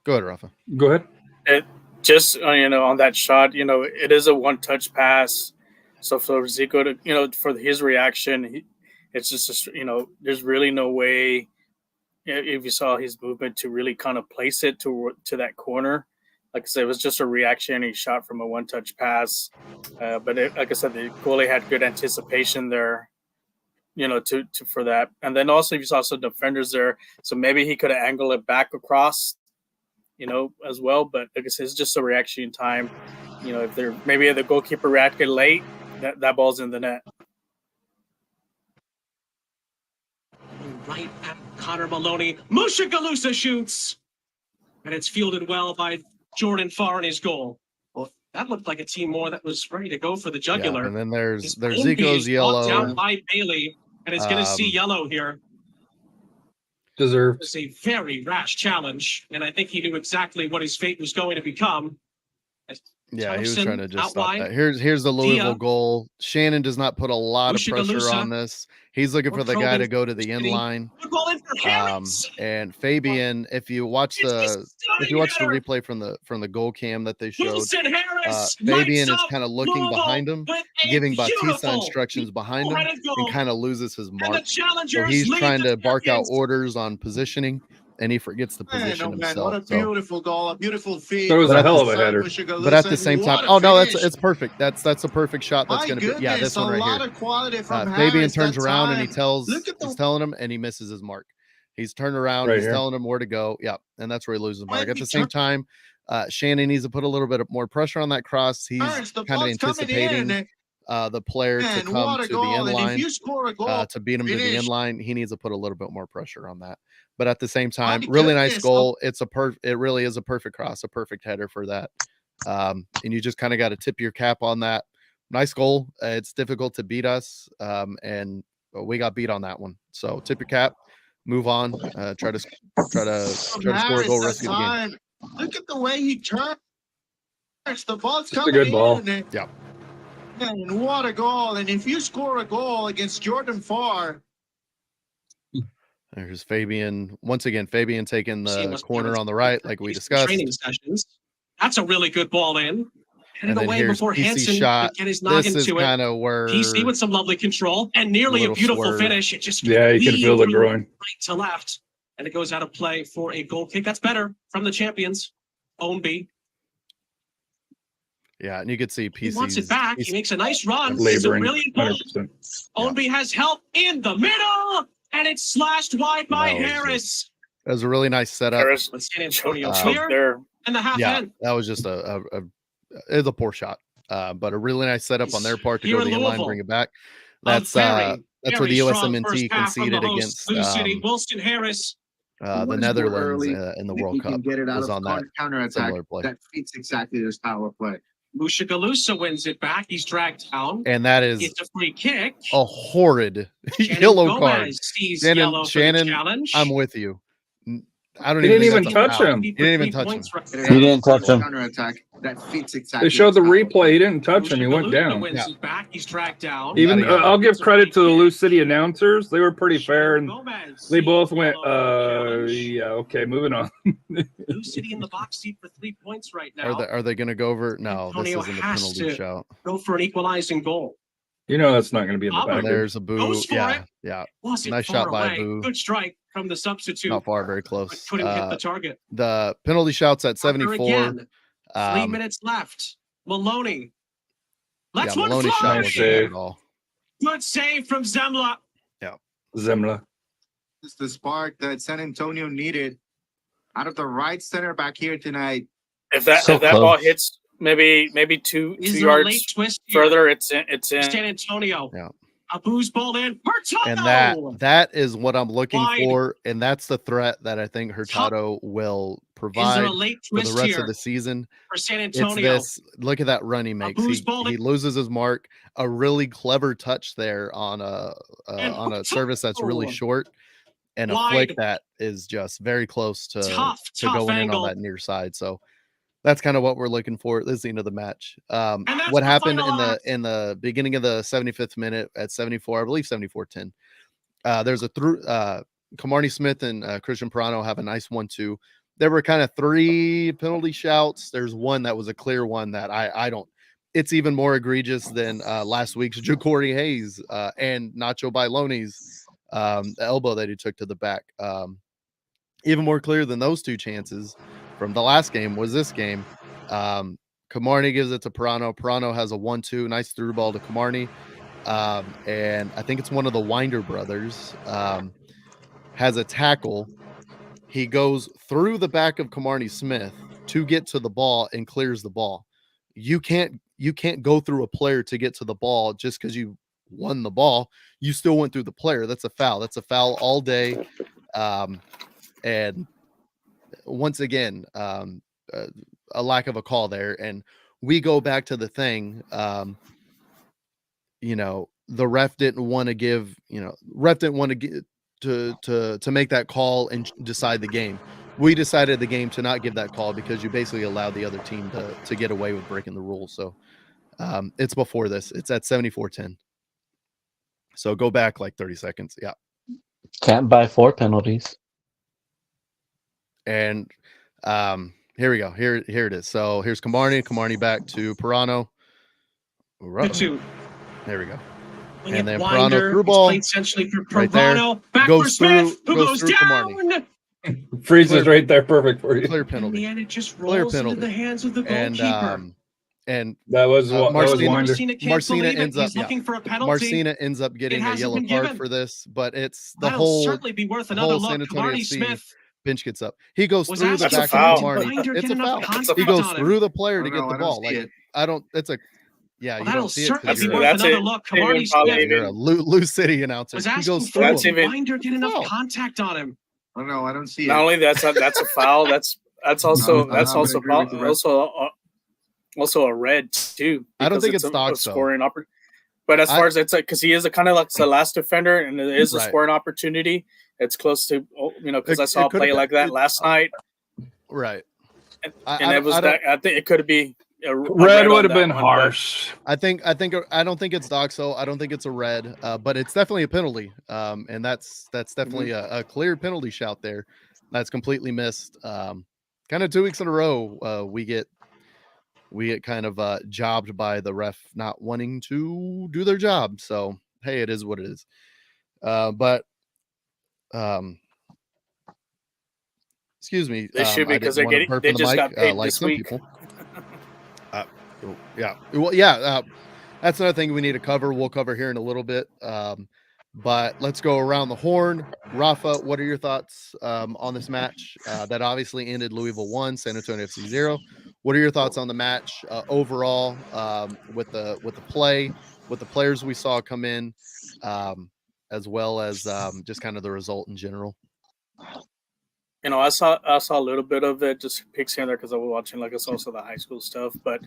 Go ahead, Rafa. Go ahead. It just on that shot, it is a one-touch pass. So for Zico to, for his reaction, it's just there's really no way, if you saw his movement, to really kind of place it to that corner. Like I said, it was just a reactionary shot from a one-touch pass. But like I said, the goalie had good anticipation there, for that. And then also, if you saw some defenders there, so maybe he could have angled it back across, as well. But like I said, it's just a reaction time. If the goalkeeper reacted late, that ball's in the net. Right at Connor Maloney. Mushigalusa shoots. And it's fielded well by Jordan Farr in his goal. Well, that looked like a team more that was ready to go for the jugular. Yeah, and then there's Zico's yellow. Down by Bailey, and is going to see yellow here. Deserved. It's a very rash challenge, and I think he knew exactly what his fate was going to become. Yeah, he was trying to just stop that. Here's the Louisville goal. Shannon does not put a lot of pressure on this. He's looking for the guy to go to the end line. And Fabian, if you watch the replay from the goal cam that they showed, Fabian is kind of looking behind him, giving Batista instructions behind him, and kind of loses his mark. So he's trying to bark out orders on positioning, and he forgets the position himself. What a beautiful goal, a beautiful feed. That was a hell of a header. But at the same time, it's perfect. That's a perfect shot. That's going to be this one right here. Fabian turns around and he's telling him, and he misses his mark. He's turned around, he's telling him where to go. Yeah, and that's where he loses mark. At the same time, Shannon needs to put a little bit more pressure on that cross. He's kind of anticipating the player to come to the end line, to beat him to the end line. He needs to put a little bit more pressure on that. But at the same time, really nice goal. It really is a perfect cross, a perfect header for that. And you just kind of got to tip your cap on that. Nice goal. It's difficult to beat us, and we got beat on that one. So tip your cap, move on, try to score a goal, rescue the game. Look at the way he turns. The ball's coming in. It's a good ball. Yeah. And what a goal. And if you score a goal against Jordan Farr. There's Fabian. Once again, Fabian taking the corner on the right, like we discussed. Training sessions. That's a really good ball in. And then here's before PC Hansen shot. get his noggin this is to it. Kind of where PC with some lovely control and nearly a beautiful finish. It just you can feel the groin right to left, and it goes out of play for a goal kick. That's better from the champions. Own B. Yeah, and you could see PC. He wants it back. He makes a nice run. Laboring, it's a brilliant goal. Ownby has help in the middle, and it's slashed wide by Harris. That was a really nice setup. Harris, San Antonio clear and the half end. That was just it was a poor shot, but a really nice setup on their part to go to the end line, bring it back. That's where the USMNT conceded against Louisivlle. Wilson Harris. The Netherlands in the World Cup was on that similar play. That fits exactly this style of play. Mushigalusa wins it back. He's dragged down. And that is it's a free kick. A horrid yellow card. Shannon, I'm with you. I don't even touch him. He didn't even touch him. He didn't touch him. Counterattack. that fits exactly. They showed the his style. replay. He didn't touch him. He went down. Wins his back. He's tracked down. Even Yeah. I'll give credit to the Lou City announcers. They were pretty fair, and Gomez. they both went, Challenge. yeah, okay, moving on. Lou City in the box seat for 3 points right now. Are they going to go over? No, Antonio this isn't a has penalty to shout. Go for an equalizing goal. You know that's not going to be in the Auburn. package. There's a boo. Goes for Yeah, it. yeah. Wasn't Nice far shot by away. Boo. Good strike from the substitute. Not far, very But close. couldn't hit the target. The penalty shouts at Auburn 74. Again. 3 Um, minutes left. Maloney. Let's yeah, one Maloney shot fly. wasn't Save. there at all. Good save from Zemla. Zemla. It's the spark that San Antonio needed out of the right center back here tonight. If that So ball close. hits maybe two Is there a late yards twist here? further, it's in. San Antonio. Yeah. Abu's ball in. Hurtado. And that is what I'm looking Wide. for, and that's the threat that I think Hurtado will Is provide there a late for the twist rest here of the season. for San It's Antonio? this. Look at that run he makes. Abu's ball He in. loses his mark. A really clever touch there on a service that's really Hurtado. short, and a Wide. flick that is just very close to Tough going angle. in on that near side. So that's kind of what we're looking for. This is the end of the match. that's What the happened final act. in the beginning of the 75th minute at 74, I believe 74-10. There's a through Kamarni Smith and Christian Pirano have a nice 1-2. There were kind of 3 penalty shouts. There's one that was a clear one that I don't. It's even more egregious than last week's Ja'Cory Hayes and Nacho Bailoni's elbow that he took to the back. Even more clear than those 2 chances from the last game was this game. Kamarni gives it to Pirano. Pirano has a 1-2, nice through ball to Kamarni. And I think it's one of the Winder brothers, has a tackle. He goes through the back of Kamarni Smith to get to the ball and clears the ball. You can't go through a player to get to the ball just because you won the ball. You still went through the player. That's a foul. That's a foul all day. And once again, a lack of a call there. And we go back to the thing, the ref didn't want to give, to make that call and decide the game. We decided the game to not give that call because you basically allowed the other team to get away with breaking the rules. So it's before this. It's at 74-10. So go back like 30 seconds. Yeah. Can't buy 4 penalties. And here we go. Here it is. So here's Kamarni back to Pirano. There we go. And then Pirano through ball Essentially for right there. Back Goes for Smith, through- who goes goes through down. Kamarni. Freezes right there, perfect for you. Clear penalty. And it just Clear rolls into penalty. the hands of the And goalkeeper. That was Winder. Marcina can't Marcina believe it. ends He's up- yeah. looking for a penalty. Marcina ends up getting a hasn't yellow been card given. for this, but it's the That'll whole certainly be worth the another whole look. San Antonio Kamarni FC Smith bench gets up. He goes was through the asking back for foul. of Kamarni. Winder It's a getting enough foul. contact He goes on him. through the player to I get don't the know, I ball. don't Like see it. I don't. It's a yeah. You That'll don't see it. certainly 'cause be you're worth That's another it. look. Even Kamarni probably Smith even- you're a Lou City announcer. was He asking goes for through That's him. even- Winder get enough Foul. contact on him. I don't know. I don't see Not it. only that's a foul. That's also No, I'm gonna agree with the rest. also a red too. I don't because think it's a dogs, though. scoring opportunity. But as far as it's like, because he is a kind of like the last defender, and it is a Right. scoring opportunity. It's close to because I It saw a could've play been- like that last night, Right. and I it was don't- that. I think it could be a Red on would have that been one, harsh. I don't think it's Doxo. I don't think it's a red, but it's definitely a penalty. And that's definitely a clear penalty shout there. That's completely missed. Kind of 2 weeks in a row, we get kind of jobbed by the ref not wanting to do their job. So hey, it is what it is. But excuse me. They should be, I because didn't they're wanna burp they in the just mic, got paid like this some week. people. Yeah. Well, yeah. That's another thing we need to cover. We'll cover here in a little bit. But let's go around the horn. Rafa, what are your thoughts on this match that obviously ended Louisiville 1, San Antonio FC 0? What are your thoughts on the match overall with the play, with the players we saw come in, as well as just kind of the result in general? I saw a little bit of it, just peeks here and there, because I was watching, like I saw also the high school stuff. But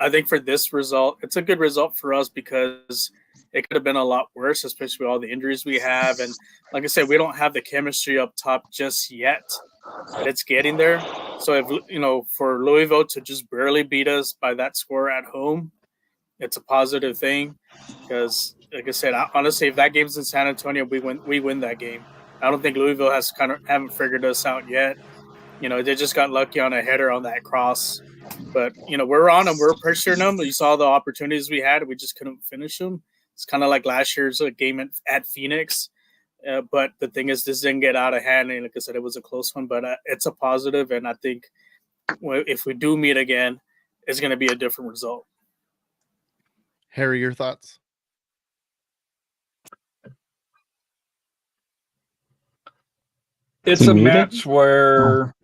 I think for this result, it's a good result for us, because it could have been a lot worse, especially with all the injuries we have. And like I said, we don't have the chemistry up top just yet. that it's getting there. So if for Louisville to just barely beat us by that score at home, it's a positive thing because, like I said, honestly, if that game's in San Antonio, we win that game. I don't think Louisville haven't figured us out yet. They just got lucky on a header on that cross. But, we're on them. We're pressuring them. You saw the opportunities we had. We just couldn't finish them. It's kind of like last year's game at Phoenix. But the thing is, this didn't get out of hand. And like I said, it was a close one. But it's a positive. And I think if we do meet again, it's going to be a different result. Harry, your thoughts? It's a match where...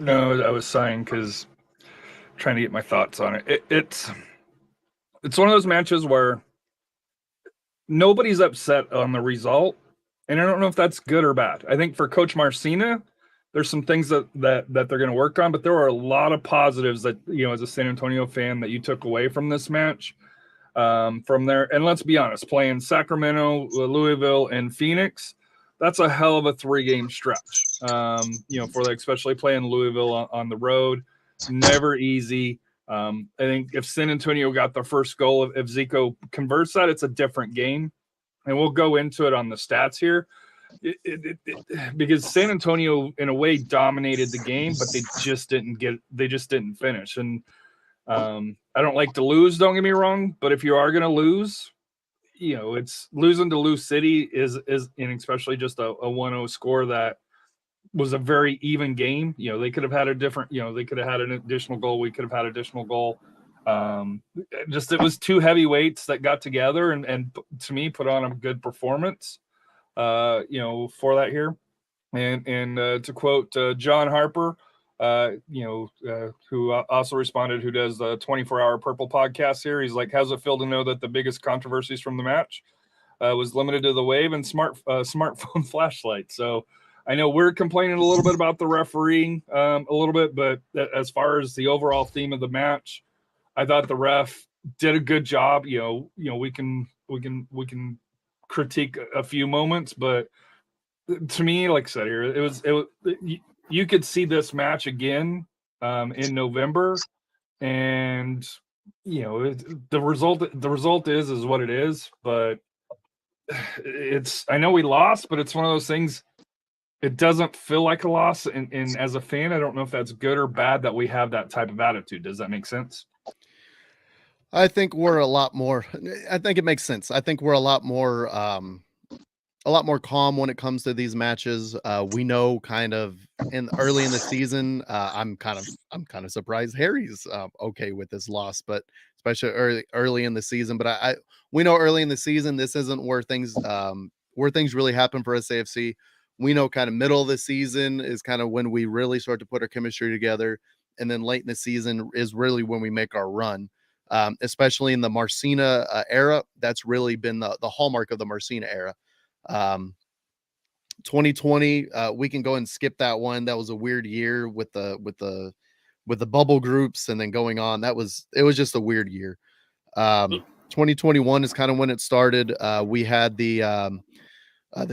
No, I was sighing because trying to get my thoughts on it. It's one of those matches where nobody's upset on the result, and I don't know if that's good or bad. I think for Coach Marcina, there's some things that they're going to work on, but there are a lot of positives that, as a San Antonio fan, that you took away from this match from there. And let's be honest, playing Sacramento, Louisville, and Phoenix, that's a hell of a 3-game stretch. For especially playing Louisville on the road, never easy. I think if San Antonio got the first goal, if Zico converts that, it's a different game. And we'll go into it on the stats here. Because San Antonio, in a way, dominated the game, but they just didn't finish. And I don't like to lose, don't get me wrong, but if you are going to lose, it's losing to Louisivlle is and especially just a 1-0 score that was a very even game. They could have had they could have had an additional goal. We could have had additional goal. It was two heavyweights that got together and to me put on a good performance, for that here. And to quote John Harper, who also responded, who does the 24-hour Purple podcast here. He's like, how's it feel to know that the biggest controversies from the match was limited to the wave and smartphone flashlight? So I know we're complaining a little bit about the refereeing a little bit, but as far as the overall theme of the match, I thought the ref did a good job. We can critique a few moments, but to me, like I said here, it was you could see this match again in November, and the result is what it is. But I know we lost, but it's one of those things. It doesn't feel like a loss, and as a fan, I don't know if that's good or bad that we have that type of attitude. Does that make sense? I think we're a lot more. I think it makes sense. I think we're a lot more calm when it comes to these matches. We know kind of early in the season. I'm kind of surprised Harry's okay with this loss, but especially early in the season. But we know early in the season this isn't where things really happen for SAFC. We know kind of middle of the season is kind of when we really start to put our chemistry together, and then late in the season is really when we make our run. Especially in the Marcina era, that's really been the hallmark of the Marcina era. 2020, we can go and skip that one. That was a weird year with the bubble groups and then going on. It was just a weird year. 2021 is kind of when it started. We had the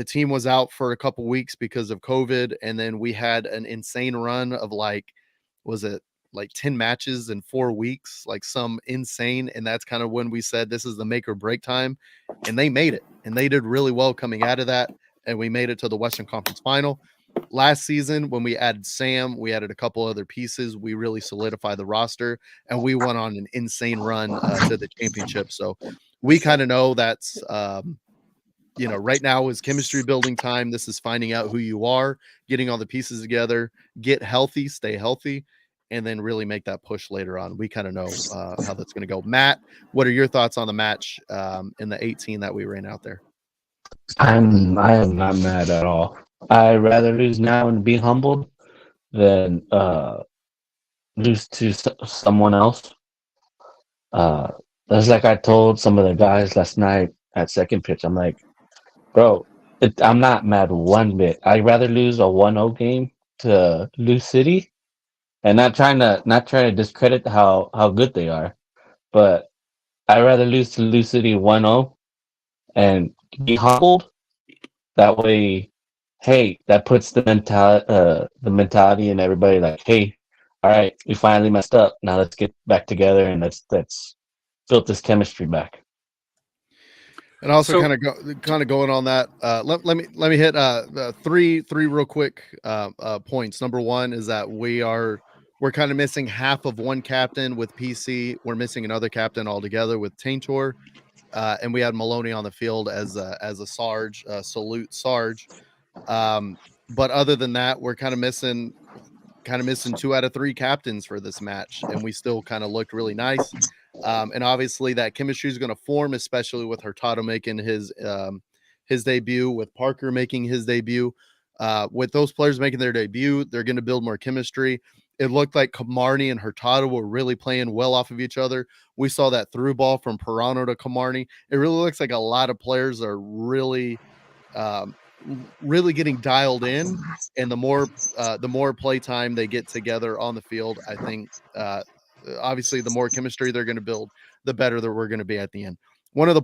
team was out for a couple weeks because of COVID, and then we had an insane run of was it 10 matches in 4 weeks, some insane. And that's kind of when we said this is the make or break time, and they made it, and they did really well coming out of that. And we made it to the Western Conference Final. Last season, when we added Sam, we added a couple other pieces. We really solidified the roster, and we went on an insane run to the championship. So we kind of know that's, right now is chemistry building time. This is finding out who you are, getting all the pieces together, get healthy, stay healthy, and then really make that push later on. We kind of know how that's going to go. Matt, what are your thoughts on the match in the 18 that we ran out there? I am not mad at all. I'd rather lose now and be humbled than lose to someone else. That's like I told some of the guys last night at second pitch. I'm like, bro, I'm not mad one bit. I'd rather lose a 1-0 game to Louisivlle, and not trying to discredit how good they are, but I'd rather lose to Louisivlle 1-0 and be humbled. That way, hey, that puts the mentality in everybody like, hey, all right, we finally messed up. Now let's get back together and let's build this chemistry back. And also So- kind of going on that. Let me hit three real quick points. Number one is that we're kind of missing half of one captain with PC. We're missing another captain altogether with Taintor. And we had Maloney on the field as a Sarge, salute Sarge. But other than that, we're kind of missing 2 out of 3 captains for this match, and we still kind of looked really nice. And obviously that chemistry is going to form, especially with Hurtado making his debut, with Parker making his debut. With those players making their debut, they're going to build more chemistry. It looked like Camarney and Hurtado were really playing well off of each other. We saw that through ball from Pirano to Camarney. It really looks like a lot of players are really getting dialed in, and the more play time they get together on the field, I think obviously the more chemistry they're going to build, the better that we're going to be at the end. Another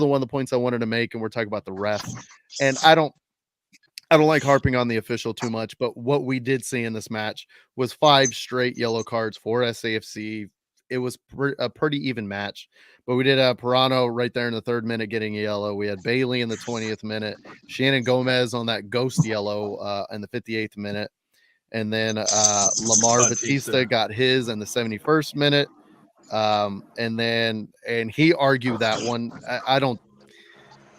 one of the points I wanted to make, and we're talking about the ref, and I don't like harping on the official too much, but what we did see in this match was 5 straight yellow cards for SAFC. It was a pretty even match, but we did have Pirano right there in the 3rd minute getting a yellow. We had Bailey in the 20th minute, Shannon Gomez on that ghost yellow in the 58th minute, and then Lamar Batista got his in the 71st minute. And he argued that one.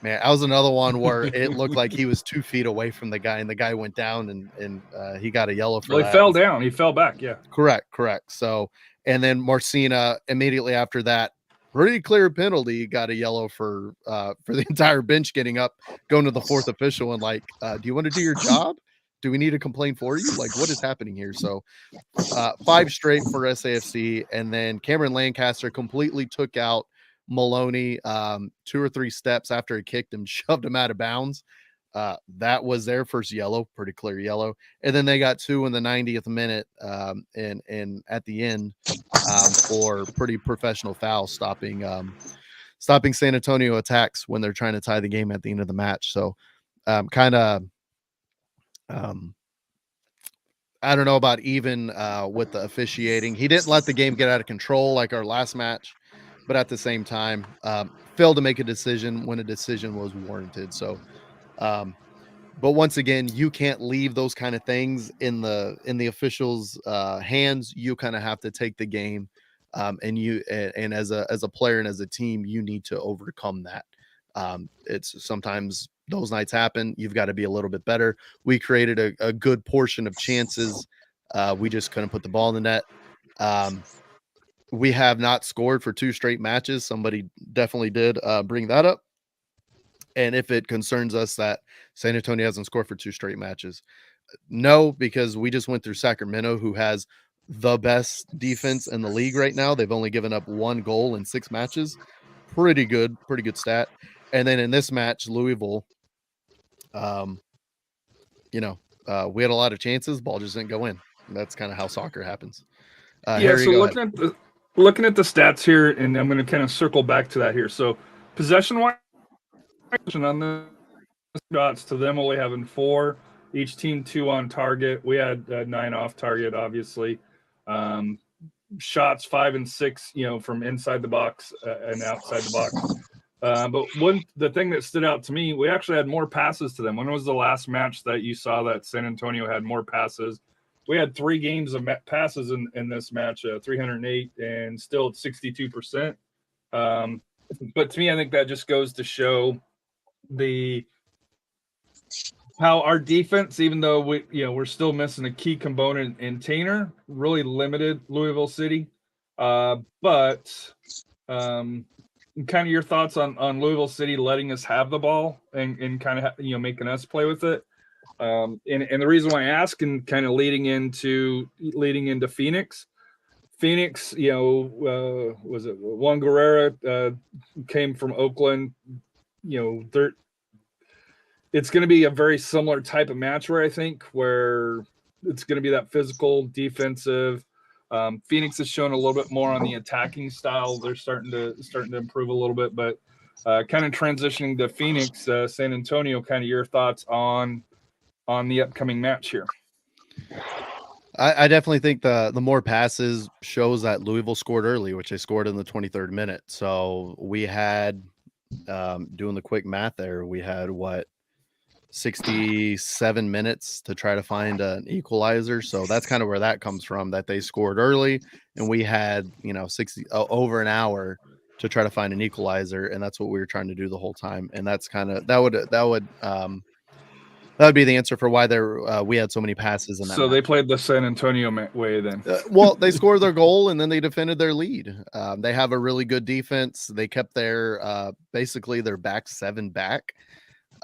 Man, that was another one where it looked like he was 2 feet away from the guy, and the guy went down, and he got a yellow for that. He fell down. He fell back. Yeah. Correct. So, and then Marcina immediately after that, pretty clear penalty, got a yellow for the entire bench getting up, going to the 4th official and like, do you want to do your job? Do we need to complain for you? Like, what is happening here? So 5 straight for SAFC, and then Cameron Lancaster completely took out Maloney 2 or 3 steps after he kicked him, shoved him out of bounds. That was their first yellow, pretty clear yellow. And then they got 2 in the 90th minute and at the end for pretty professional fouls, stopping San Antonio attacks when they're trying to tie the game at the end of the match. So I don't know about even with the officiating. He didn't let the game get out of control like our last match, but at the same time, failed to make a decision when a decision was warranted. So, but once again, you can't leave those kind of things in the officials' hands. You kind of have to take the game, and as a player and as a team, you need to overcome that. It's sometimes those nights happen. You've got to be a little bit better. We created a good portion of chances. We just couldn't put the ball in the net. We have not scored for 2 straight matches. Somebody definitely did bring that up. And if it concerns us that San Antonio hasn't scored for 2 straight matches, no, because we just went through Sacramento, who has the best defense in the league right now. They've only given up 1 goal in 6 matches. Pretty good stat. And then in this match, Louisiville, we had a lot of chances. Ball just didn't go in. That's kind of how soccer happens. Harry, so looking at the stats here, and I'm going to kind of circle back to that here. So possession-wise, on the shots to them only having 4, each team 2 on target. We had 9 off target, obviously. Shots 5 and 6, from inside the box and outside the box. But the thing that stood out to me, we actually had more passes to them. When was the last match that you saw that San Antonio had more passes? We had 3 games of passes in this match, 308, and still at 62%. But to me, I think that just goes to show how our defense, even though we're still missing a key component in Tainer, really limited Louisiville City. But kind of your thoughts on Louisiville City letting us have the ball and kind of making us play with it. And the reason why I ask, and kind of leading into Phoenix. Phoenix, was it Juan Guerrera came from Oakland? It's going to be a very similar type of match where it's going to be that physical, defensive. Phoenix has shown a little bit more on the attacking style. They're starting to improve a little bit, but kind of transitioning to Phoenix, San Antonio. Kind of your thoughts on on the upcoming match here. I definitely think the more passes shows that Louisville scored early, which they scored in the 23rd minute. So we had, doing the quick math there, we had 67 minutes to try to find an equalizer. So that's kind of where that comes from, that they scored early and we had, 60 over an hour to try to find an equalizer. And that's what we were trying to do the whole time. And that's kind of, that would be the answer for why we had so many passes in that. So match. they played the San Antonio way then. Well, they scored their goal and then they defended their lead. They have a really good defense. They kept their basically their back seven back,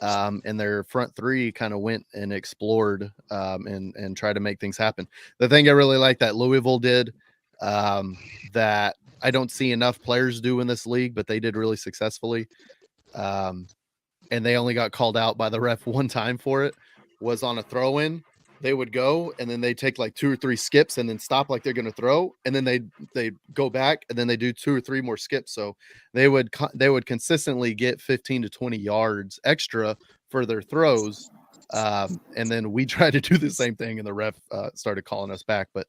and their front three kind of went and explored and tried to make things happen. The thing I really like that Louisville did, that I don't see enough players do in this league, but they did really successfully. And they only got called out by the ref one time for it, was on a throw in. They would go and then they take like 2 or 3 skips and then stop like they're going to throw. And then they go back and then they do 2 or 3 more skips. So they would consistently get 15 to 20 yards extra for their throws. And then we tried to do the same thing and the ref started calling us back. But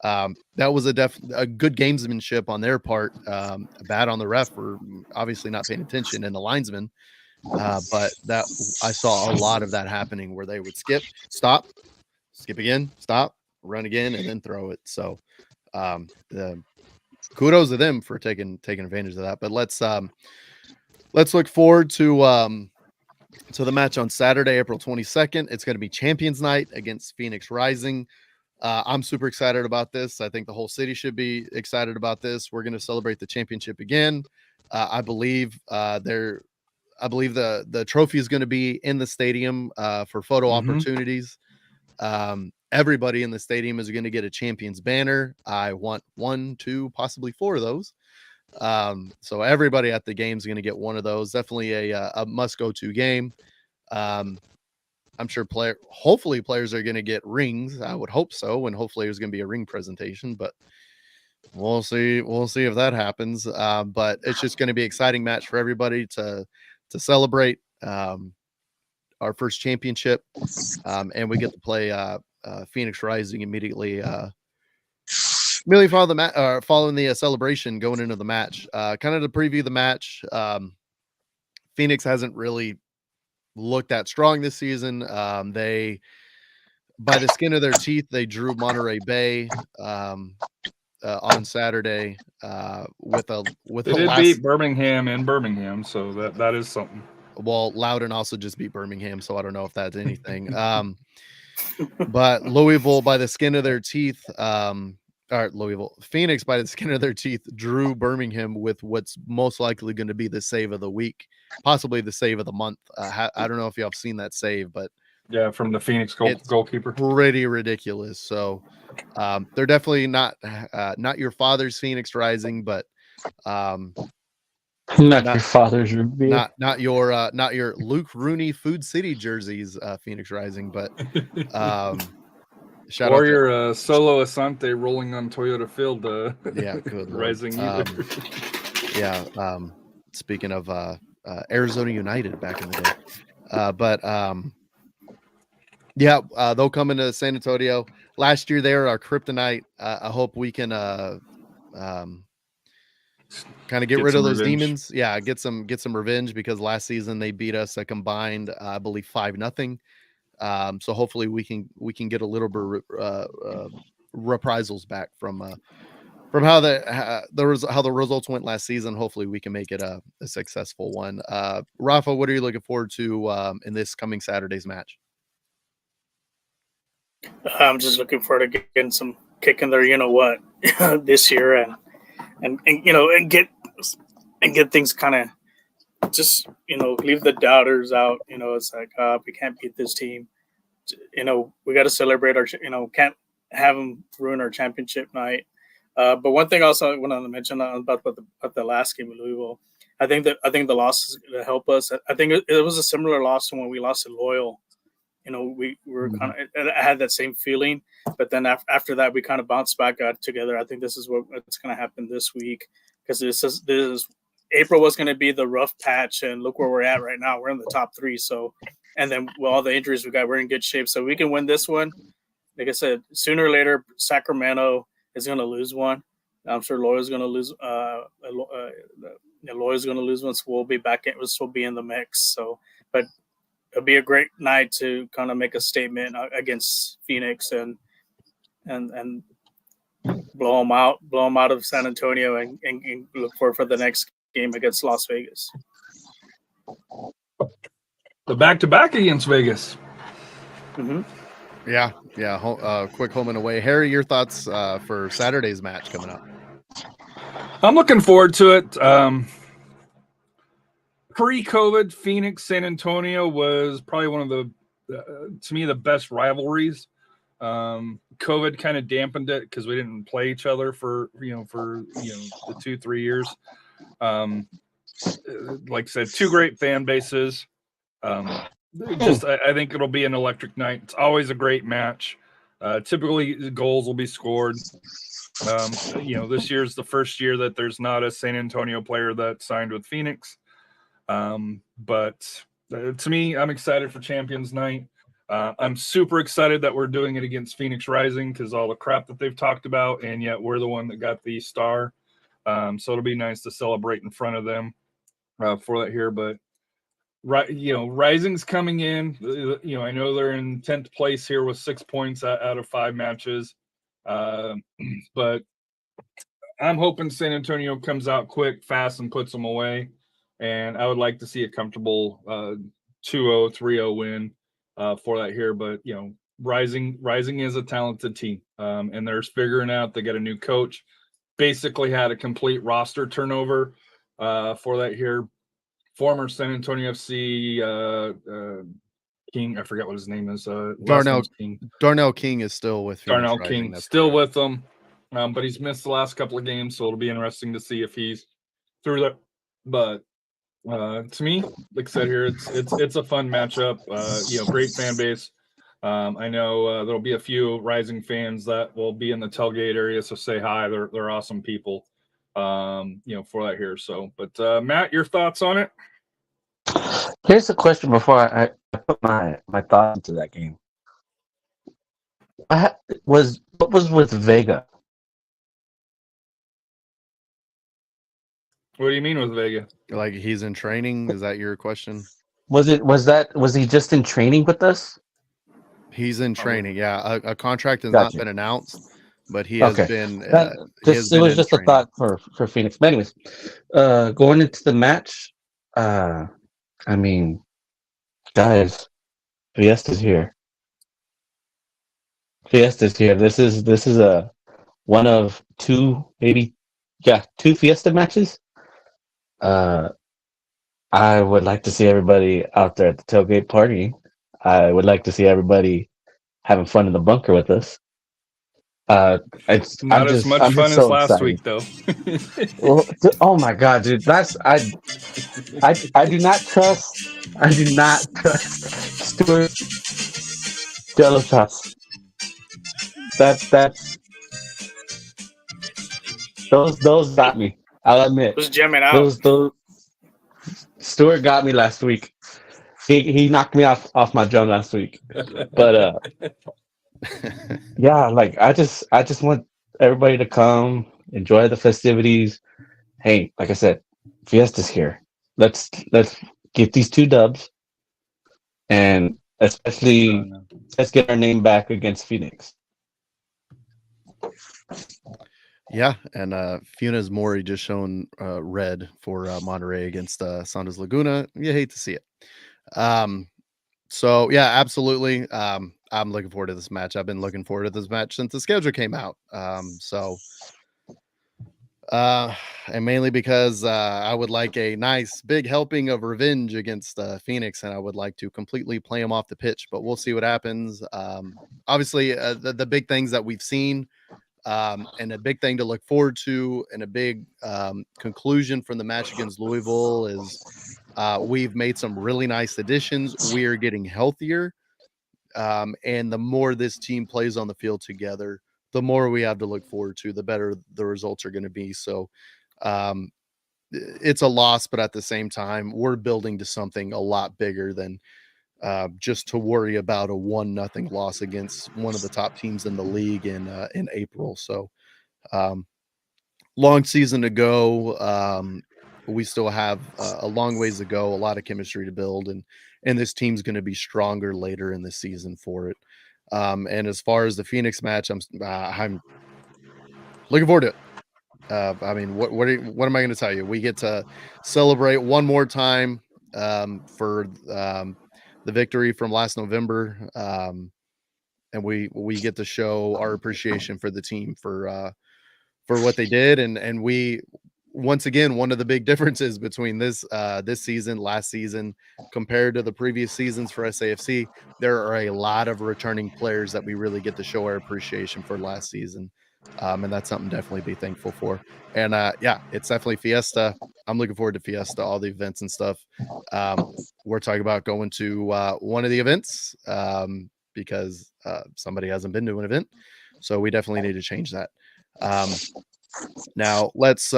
that was a good gamesmanship on their part. Bad on the ref for obviously not paying attention, and the linesman. But that I saw a lot of that happening where they would skip, stop, skip again, stop, run again, and then throw it. So kudos to them for taking advantage of that. But let's look forward to the match on Saturday, April 22nd. It's going to be Champions Night against Phoenix Rising. I'm super excited about this. I think the whole city should be excited about this. We're going to celebrate the championship again. I believe the trophy is going to be in the stadium for photo opportunities. Everybody in the stadium is going to get a champions banner. I want 1, 2, possibly 4 of those. So everybody at the game is going to get one of those. Definitely a must go to game. I'm sure hopefully players are going to get rings. I would hope so. And hopefully there's going to be a ring presentation, but we'll see. We'll see if that happens. But it's just going to be an exciting match for everybody to celebrate our first championship, and we get to play Phoenix Rising immediately following the celebration going into the match. Kind of to preview the match, Phoenix hasn't really looked that strong this season. They, by the skin of their teeth, they drew Monterey Bay on Saturday with they did beat Birmingham in Birmingham, so that is something. Well, Loudoun also just beat Birmingham, so I don't know if that's anything. But Louisville, by the skin of their teeth, Phoenix, by the skin of their teeth, drew Birmingham with what's most likely going to be the save of the week, possibly the save of the month. I don't know if y'all have seen that save, but yeah, from the Phoenix goalkeeper, pretty ridiculous. So they're definitely not your father's Phoenix Rising, but not your father's review. Not your Luke Rooney Food City jerseys, Phoenix Rising, but shout or out your Solo Asante rolling on Toyota Field. Yeah, good Rising. Speaking of Arizona United back in the day, they'll come into San Antonio. Last year they were our kryptonite. I hope we can kind of get rid of those revenge. demons. Yeah, get some revenge, because last season they beat us a combined, I believe, 5-0. So hopefully we can get a little bit reprisals back from how the results went last season. Hopefully we can make it a successful one. Rafa, what are you looking forward to in this coming Saturday's match? I'm just looking forward to getting some kick in there, this year, and get things kind of just, leave the doubters out. It's like, we can't beat this team. We got to celebrate our, can't have them ruin our championship night. But one thing also I want to mention about the last game in Louisville, I think the loss is going to help us. I think it was a similar loss to when we lost to Loyal. We were kind of, I had that same feeling, but then after that, we kind of bounced back together. I think this is what's going to happen this week, because this is April was going to be the rough patch, and look where we're at right now. We're in the top 3. So And then with all the injuries we got, we're in good shape. So we can win this one. Like I said, sooner or later, Sacramento is going to lose one. I'm sure Loyola's going to lose. Loyola's going to lose one, so we'll be back. We'll be in the mix. So, but it'll be a great night to kind of make a statement against Phoenix and blow them out of San Antonio, and look for the next game against Las Vegas. The back-to-back against Vegas. Mm-hmm. Yeah. Quick home and away. Harry, your thoughts for Saturday's match coming up? I'm looking forward to it. Pre-COVID, Phoenix San Antonio was probably one of the, to me, the best rivalries. COVID kind of dampened it because we didn't play each other for the 2-3 years. Like I said, two great fan bases. I think it'll be an electric night. It's always a great match. Typically, goals will be scored. This year's the first year that there's not a San Antonio player that signed with Phoenix. But to me, I'm excited for Champions Night. I'm super excited that we're doing it against Phoenix Rising because all the crap that they've talked about, and yet we're the one that got the star. So it'll be nice to celebrate in front of them for that here. But Rising's coming in. I know they're in 10th place here with 6 points out of 5 matches. But I'm hoping San Antonio comes out quick, fast, and puts them away. And I would like to see a comfortable 2-0, 3-0 win for that here. But, Rising is a talented team. And they're figuring out they got a new coach. Basically had a complete roster turnover for that here. Former San Antonio FC King, I forget what his name is. Darnell King is still with Phoenix Darnell Rising. King That's still correct. with them, but he's missed the last couple of games, so it'll be interesting to see if he's through that. But to me, like I said here, it's a fun matchup. Great fan base. I know there'll be a few Rising fans that will be in the tailgate area, so say hi. They're awesome people. For that here. So, but Matt, your thoughts on it? Here's the question before I put my thoughts into that game. What was with Vega? What do you mean with Vega? Like he's in training? Is that your question? Was he just in training with us? He's in training. Yeah, a contract has Gotcha. not been announced, but he has been. It was just training. a thought for Phoenix. But anyways, going into the match, I mean, guys, Fiesta's here. Fiesta's here. This is a one of two, maybe, two Fiesta matches. I would like to see everybody out there at the tailgate party. I would like to see everybody having fun in the bunker with us. It's not as much fun as last week, though. Well, oh my god, dude! I do not trust Stuart Jello shots. That's those got me. I'll admit. Was jamming out. Those Stuart got me last week. He knocked me off my drum last week. But yeah, like I just want everybody to come, enjoy the festivities. Hey, like I said, Fiesta's here. Let's get these 2 dubs, and especially let's get our name back against Phoenix. Yeah, and Funes Mori just shown red for Monterrey against Santos Laguna. You hate to see it. So yeah, absolutely. I'm looking forward to this match. I've been looking forward to this match since the schedule came out. And mainly because I would like a nice big helping of revenge against Phoenix, and I would like to completely play them off the pitch, but we'll see what happens. Obviously, the big things that we've seen, and a big thing to look forward to, and a big conclusion from the match against Louisiville is we've made some really nice additions. We are getting healthier. And the more this team plays on the field together, the more we have to look forward to, the better the results are going to be. So it's a loss, but at the same time, we're building to something a lot bigger than just to worry about a 1-0 loss against one of the top teams in the league in April. So long season to go. We still have a long ways to go, a lot of chemistry to build, and this team's going to be stronger later in the season for it. And as far as the Phoenix match, I'm looking forward to it. I mean, what am I going to tell you? We get to celebrate one more time for the victory from last November, and we get to show our appreciation for the team for what they did, and we once again, one of the big differences between this season, last season, compared to the previous seasons for SAFC, there are a lot of returning players that we really get to show our appreciation for last season. And that's something definitely to be thankful for. And yeah, it's definitely Fiesta. I'm looking forward to Fiesta, all the events and stuff. We're talking about going to one of the events because somebody hasn't been to an event. So we definitely need to change that. Now let's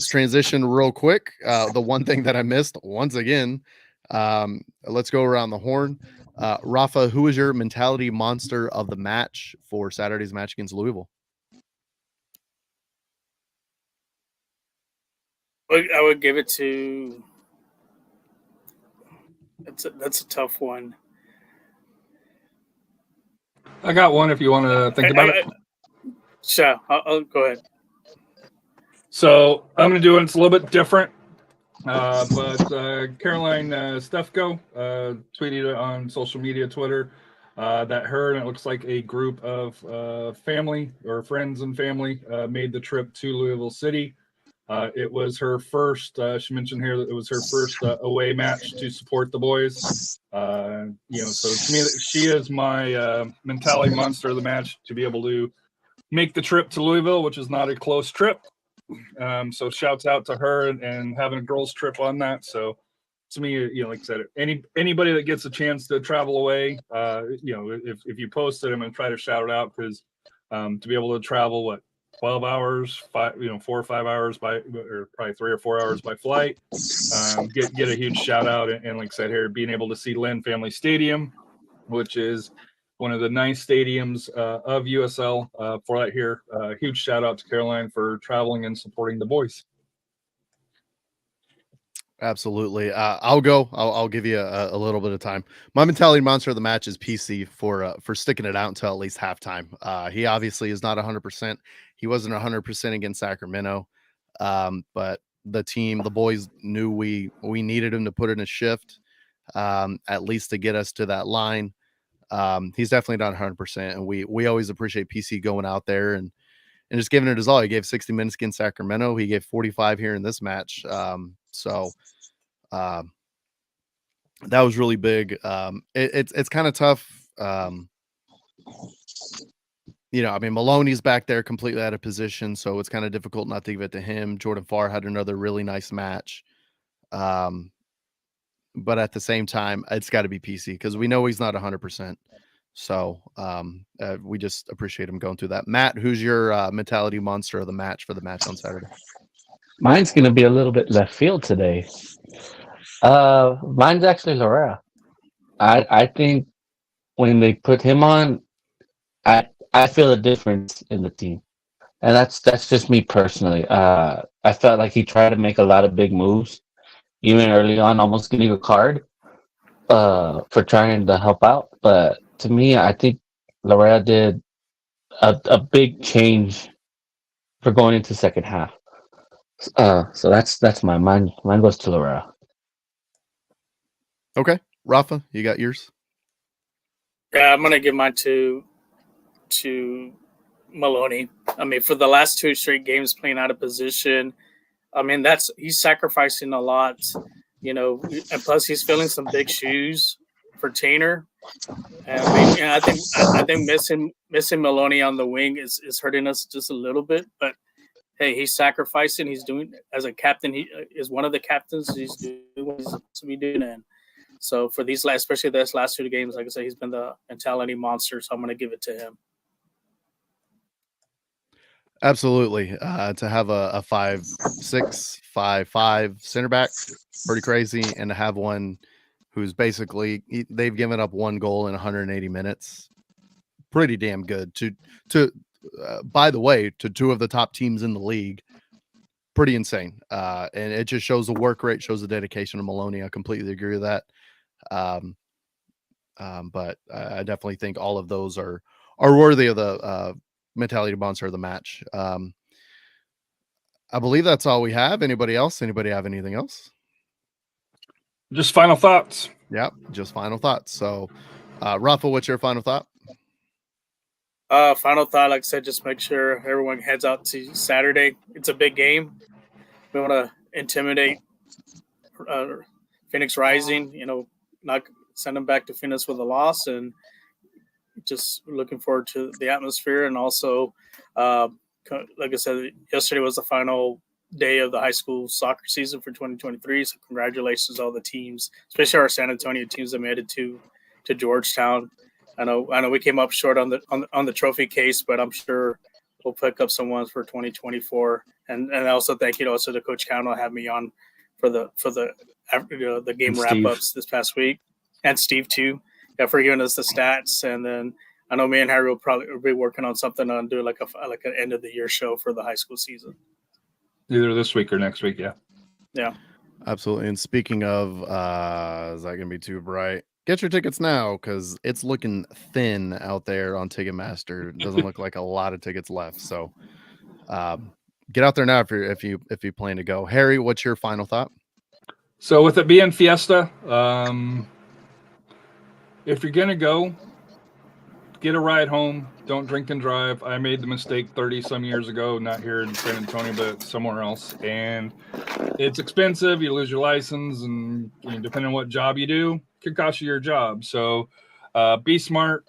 transition real quick. The one thing that I missed once again, let's go around the horn. Rafa, who is your mentality monster of the match for Saturday's match against Louisiville? I would give it to. That's a tough one. I got one if you want to think about it. Sure, I'll go ahead. So I'm going to do it. It's a little bit different. But Caroline Stefko tweeted on social media, Twitter, that her and it looks like a group of family or friends and family made the trip to Louisville City. It was her first, she mentioned here that it was her first away match to support the boys. So to me, she is my mentality monster of the match to be able to make the trip to Louisville, which is not a close trip. So shouts out to her and having a girls trip on that. So to me, like I said, anybody that gets a chance to travel away, if you post it, I'm going to try to shout it out because to be able to travel, 12 hours, 4 or 5 hours or probably 3 or 4 hours by flight, get a huge shout out. And like I said here, being able to see Lynn Family Stadium, which is one of the nice stadiums of USL for that here. Huge shout out to Caroline for traveling and supporting the boys. Absolutely. I'll go. I'll give you a little bit of time. My mentality monster of the match is PC for sticking it out until at least halftime. He obviously is not 100%. He wasn't 100% against Sacramento, but the boys knew we needed him to put in a shift, at least to get us to that line. He's definitely not 100%, and we always appreciate PC going out there and just giving it his all. He gave 60 minutes against Sacramento. He gave 45 here in this match. So that was really big. It's kind of tough. Maloney's back there completely out of position, so it's kind of difficult not to give it to him. Jordan Farr had another really nice match. But at the same time, it's got to be PC because we know he's not 100%. So we just appreciate him going through that. Matt, who's your mentality monster of the match for the match on Saturday? Mine's going to be a little bit left field today. Mine's actually Lorea. I think when they put him on, I feel a difference in the team. And that's just me personally. I felt like he tried to make a lot of big moves, even early on, almost getting a card for trying to help out. But to me, I think Lorea did a big change for going into second half. So that's my mine. Mine goes to Lorea. Okay, Rafa, you got yours? Yeah, I'm gonna give mine to Maloney. I mean, for the last 2 straight games playing out of position, I mean he's sacrificing a lot, and plus he's filling some big shoes for Tainer. And I think missing Maloney on the wing is hurting us just a little bit, but hey, he's sacrificing. He's doing as a captain. He is one of the captains. He's doing what he's supposed to be doing. And so for especially this last 2 games, like I said, he's been the mentality monster. So I'm going to give it to him. Absolutely. To have a 5'6", 5'5" center back, pretty crazy, and to have one who's basically they've given up 1 goal in 180 minutes. Pretty damn good to by the way, to 2 of the top teams in the league. Pretty insane. And it just shows the work rate, shows the dedication of Maloney. I completely agree with that. But I definitely think all of those are worthy of the mentality sponsor of the match. I believe that's all we have. Anybody else? Anybody have anything else? Just final thoughts. Yep, just final thoughts. So, Rafa, what's your final thought? Final thought, like I said, just make sure everyone heads out to Saturday. It's a big game. We want to intimidate Phoenix Rising, not send them back to Phoenix with a loss, and just looking forward to the atmosphere. And also, like I said, yesterday was the final day of the high school soccer season for 2023. So congratulations to all the teams, especially our San Antonio teams that made it to Georgetown. I know we came up short on the trophy case, but I'm sure we'll pick up some ones for 2024. And also thank you also to Coach Cano having me on for the game wrap ups this past week, and Steve too, for giving us the stats. And then I know me and Harry will probably be working on something on doing like an end of the year show for the high school season. Either this week or next week, yeah. Yeah. Absolutely. And speaking of, is that going to be too bright? Get your tickets now because it's looking thin out there on Ticketmaster. It doesn't look like a lot of tickets left. So get out there now if you plan to go. Harry, what's your final thought? So with it being Fiesta, if you're going to go, get a ride home. Don't drink and drive. I made the mistake 30 some years ago, not here in San Antonio, but somewhere else. And it's expensive. You lose your license, and depending on what job you do, it could cost you your job. So be smart.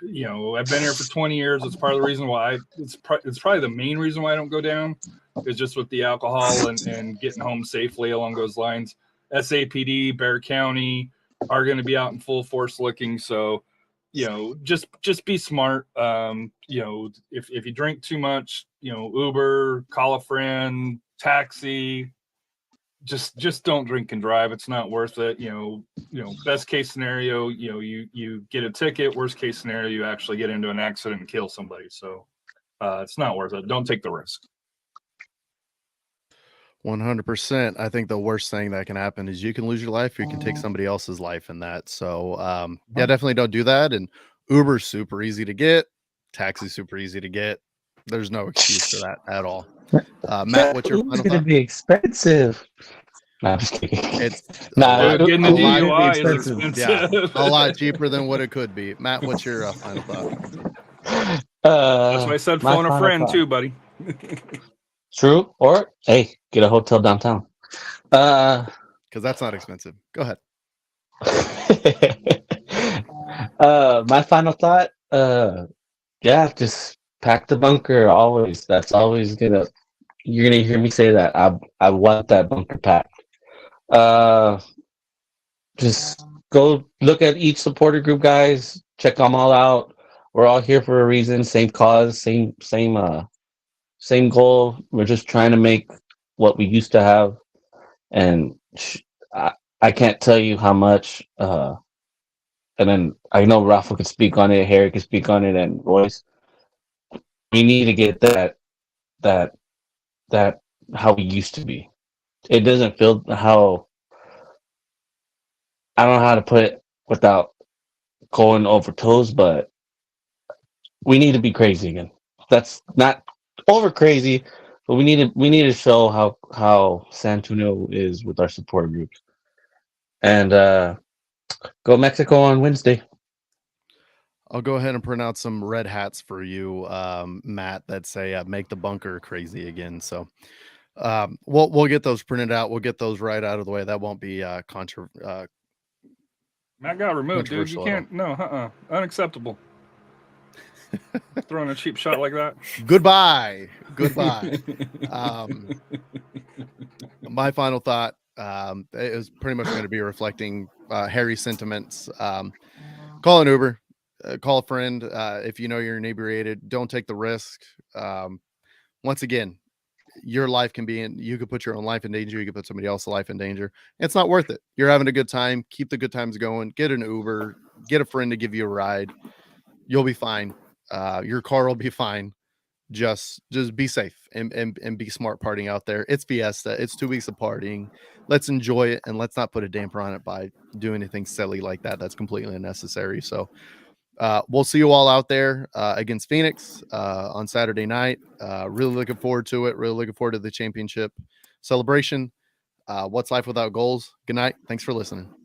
I've been here for 20 years. It's part of the reason why it's probably the main reason why I don't go down is just with the alcohol and getting home safely along those lines. SAPD, Bexar County are going to be out in full force looking. So, just be smart. If you drink too much, Uber, call a friend, taxi, just don't drink and drive. It's not worth it. Best case scenario, you get a ticket. Worst case scenario, you actually get into an accident and kill somebody. So it's not worth it. Don't take the risk. 100%. I think the worst thing that can happen is you can lose your life, or you can take somebody else's life in that. So yeah, definitely don't do that. And Uber's super easy to get. Taxi's super easy to get. There's no excuse for that at all. Matt, what's your final It's gonna thought? be expensive. No, I'm just kidding. It's Getting a a lot DUI is expensive. expensive. Yeah, a lot cheaper than what it could be. Matt, what's your final thought? That's why I said my phone a final friend thought. too, buddy. True. Or hey, get a hotel downtown. Because that's not expensive. Go ahead. My final thought, yeah, just pack the bunker always. That's always you're gonna hear me say that. I want that bunker packed. Just go look at each supporter group, guys. Check them all out. We're all here for a reason. Same cause, same goal. We're just trying to make what we used to have, and I can't tell you how much. And then I know Rafa could speak on it, Harry could speak on it, and Royce. We need to get that how we used to be. It doesn't feel how, I don't know how to put it without going over toes, but we need to be crazy again. That's not over crazy, but we need to show how San Antonio is with our support groups. And go Mexico on Wednesday. I'll go ahead and print out some red hats for you, Matt, that say make the bunker crazy again. So we'll get those printed out. We'll get those right out of the way. That won't be Matt got removed, dude. You can't. No, unacceptable. Throwing a cheap shot like that. Goodbye. My final thought is pretty much going to be reflecting Harry's sentiments. Call an Uber. Call a friend. If you know you're inebriated, don't take the risk. Once again, your life can be in, you could put your own life in danger. You could put somebody else's life in danger. It's not worth it. You're having a good time. Keep the good times going. Get an Uber, get a friend to give you a ride. You'll be fine. Your car will be fine. Just be safe and be smart partying out there. It's Fiesta. It's 2 weeks of partying. Let's enjoy it, and let's not put a damper on it by doing anything silly like that. That's completely unnecessary. So we'll see you all out there against Phoenix on Saturday night. Really looking forward to it. Really looking forward to the championship celebration. What's life without goals? Good night. Thanks for listening.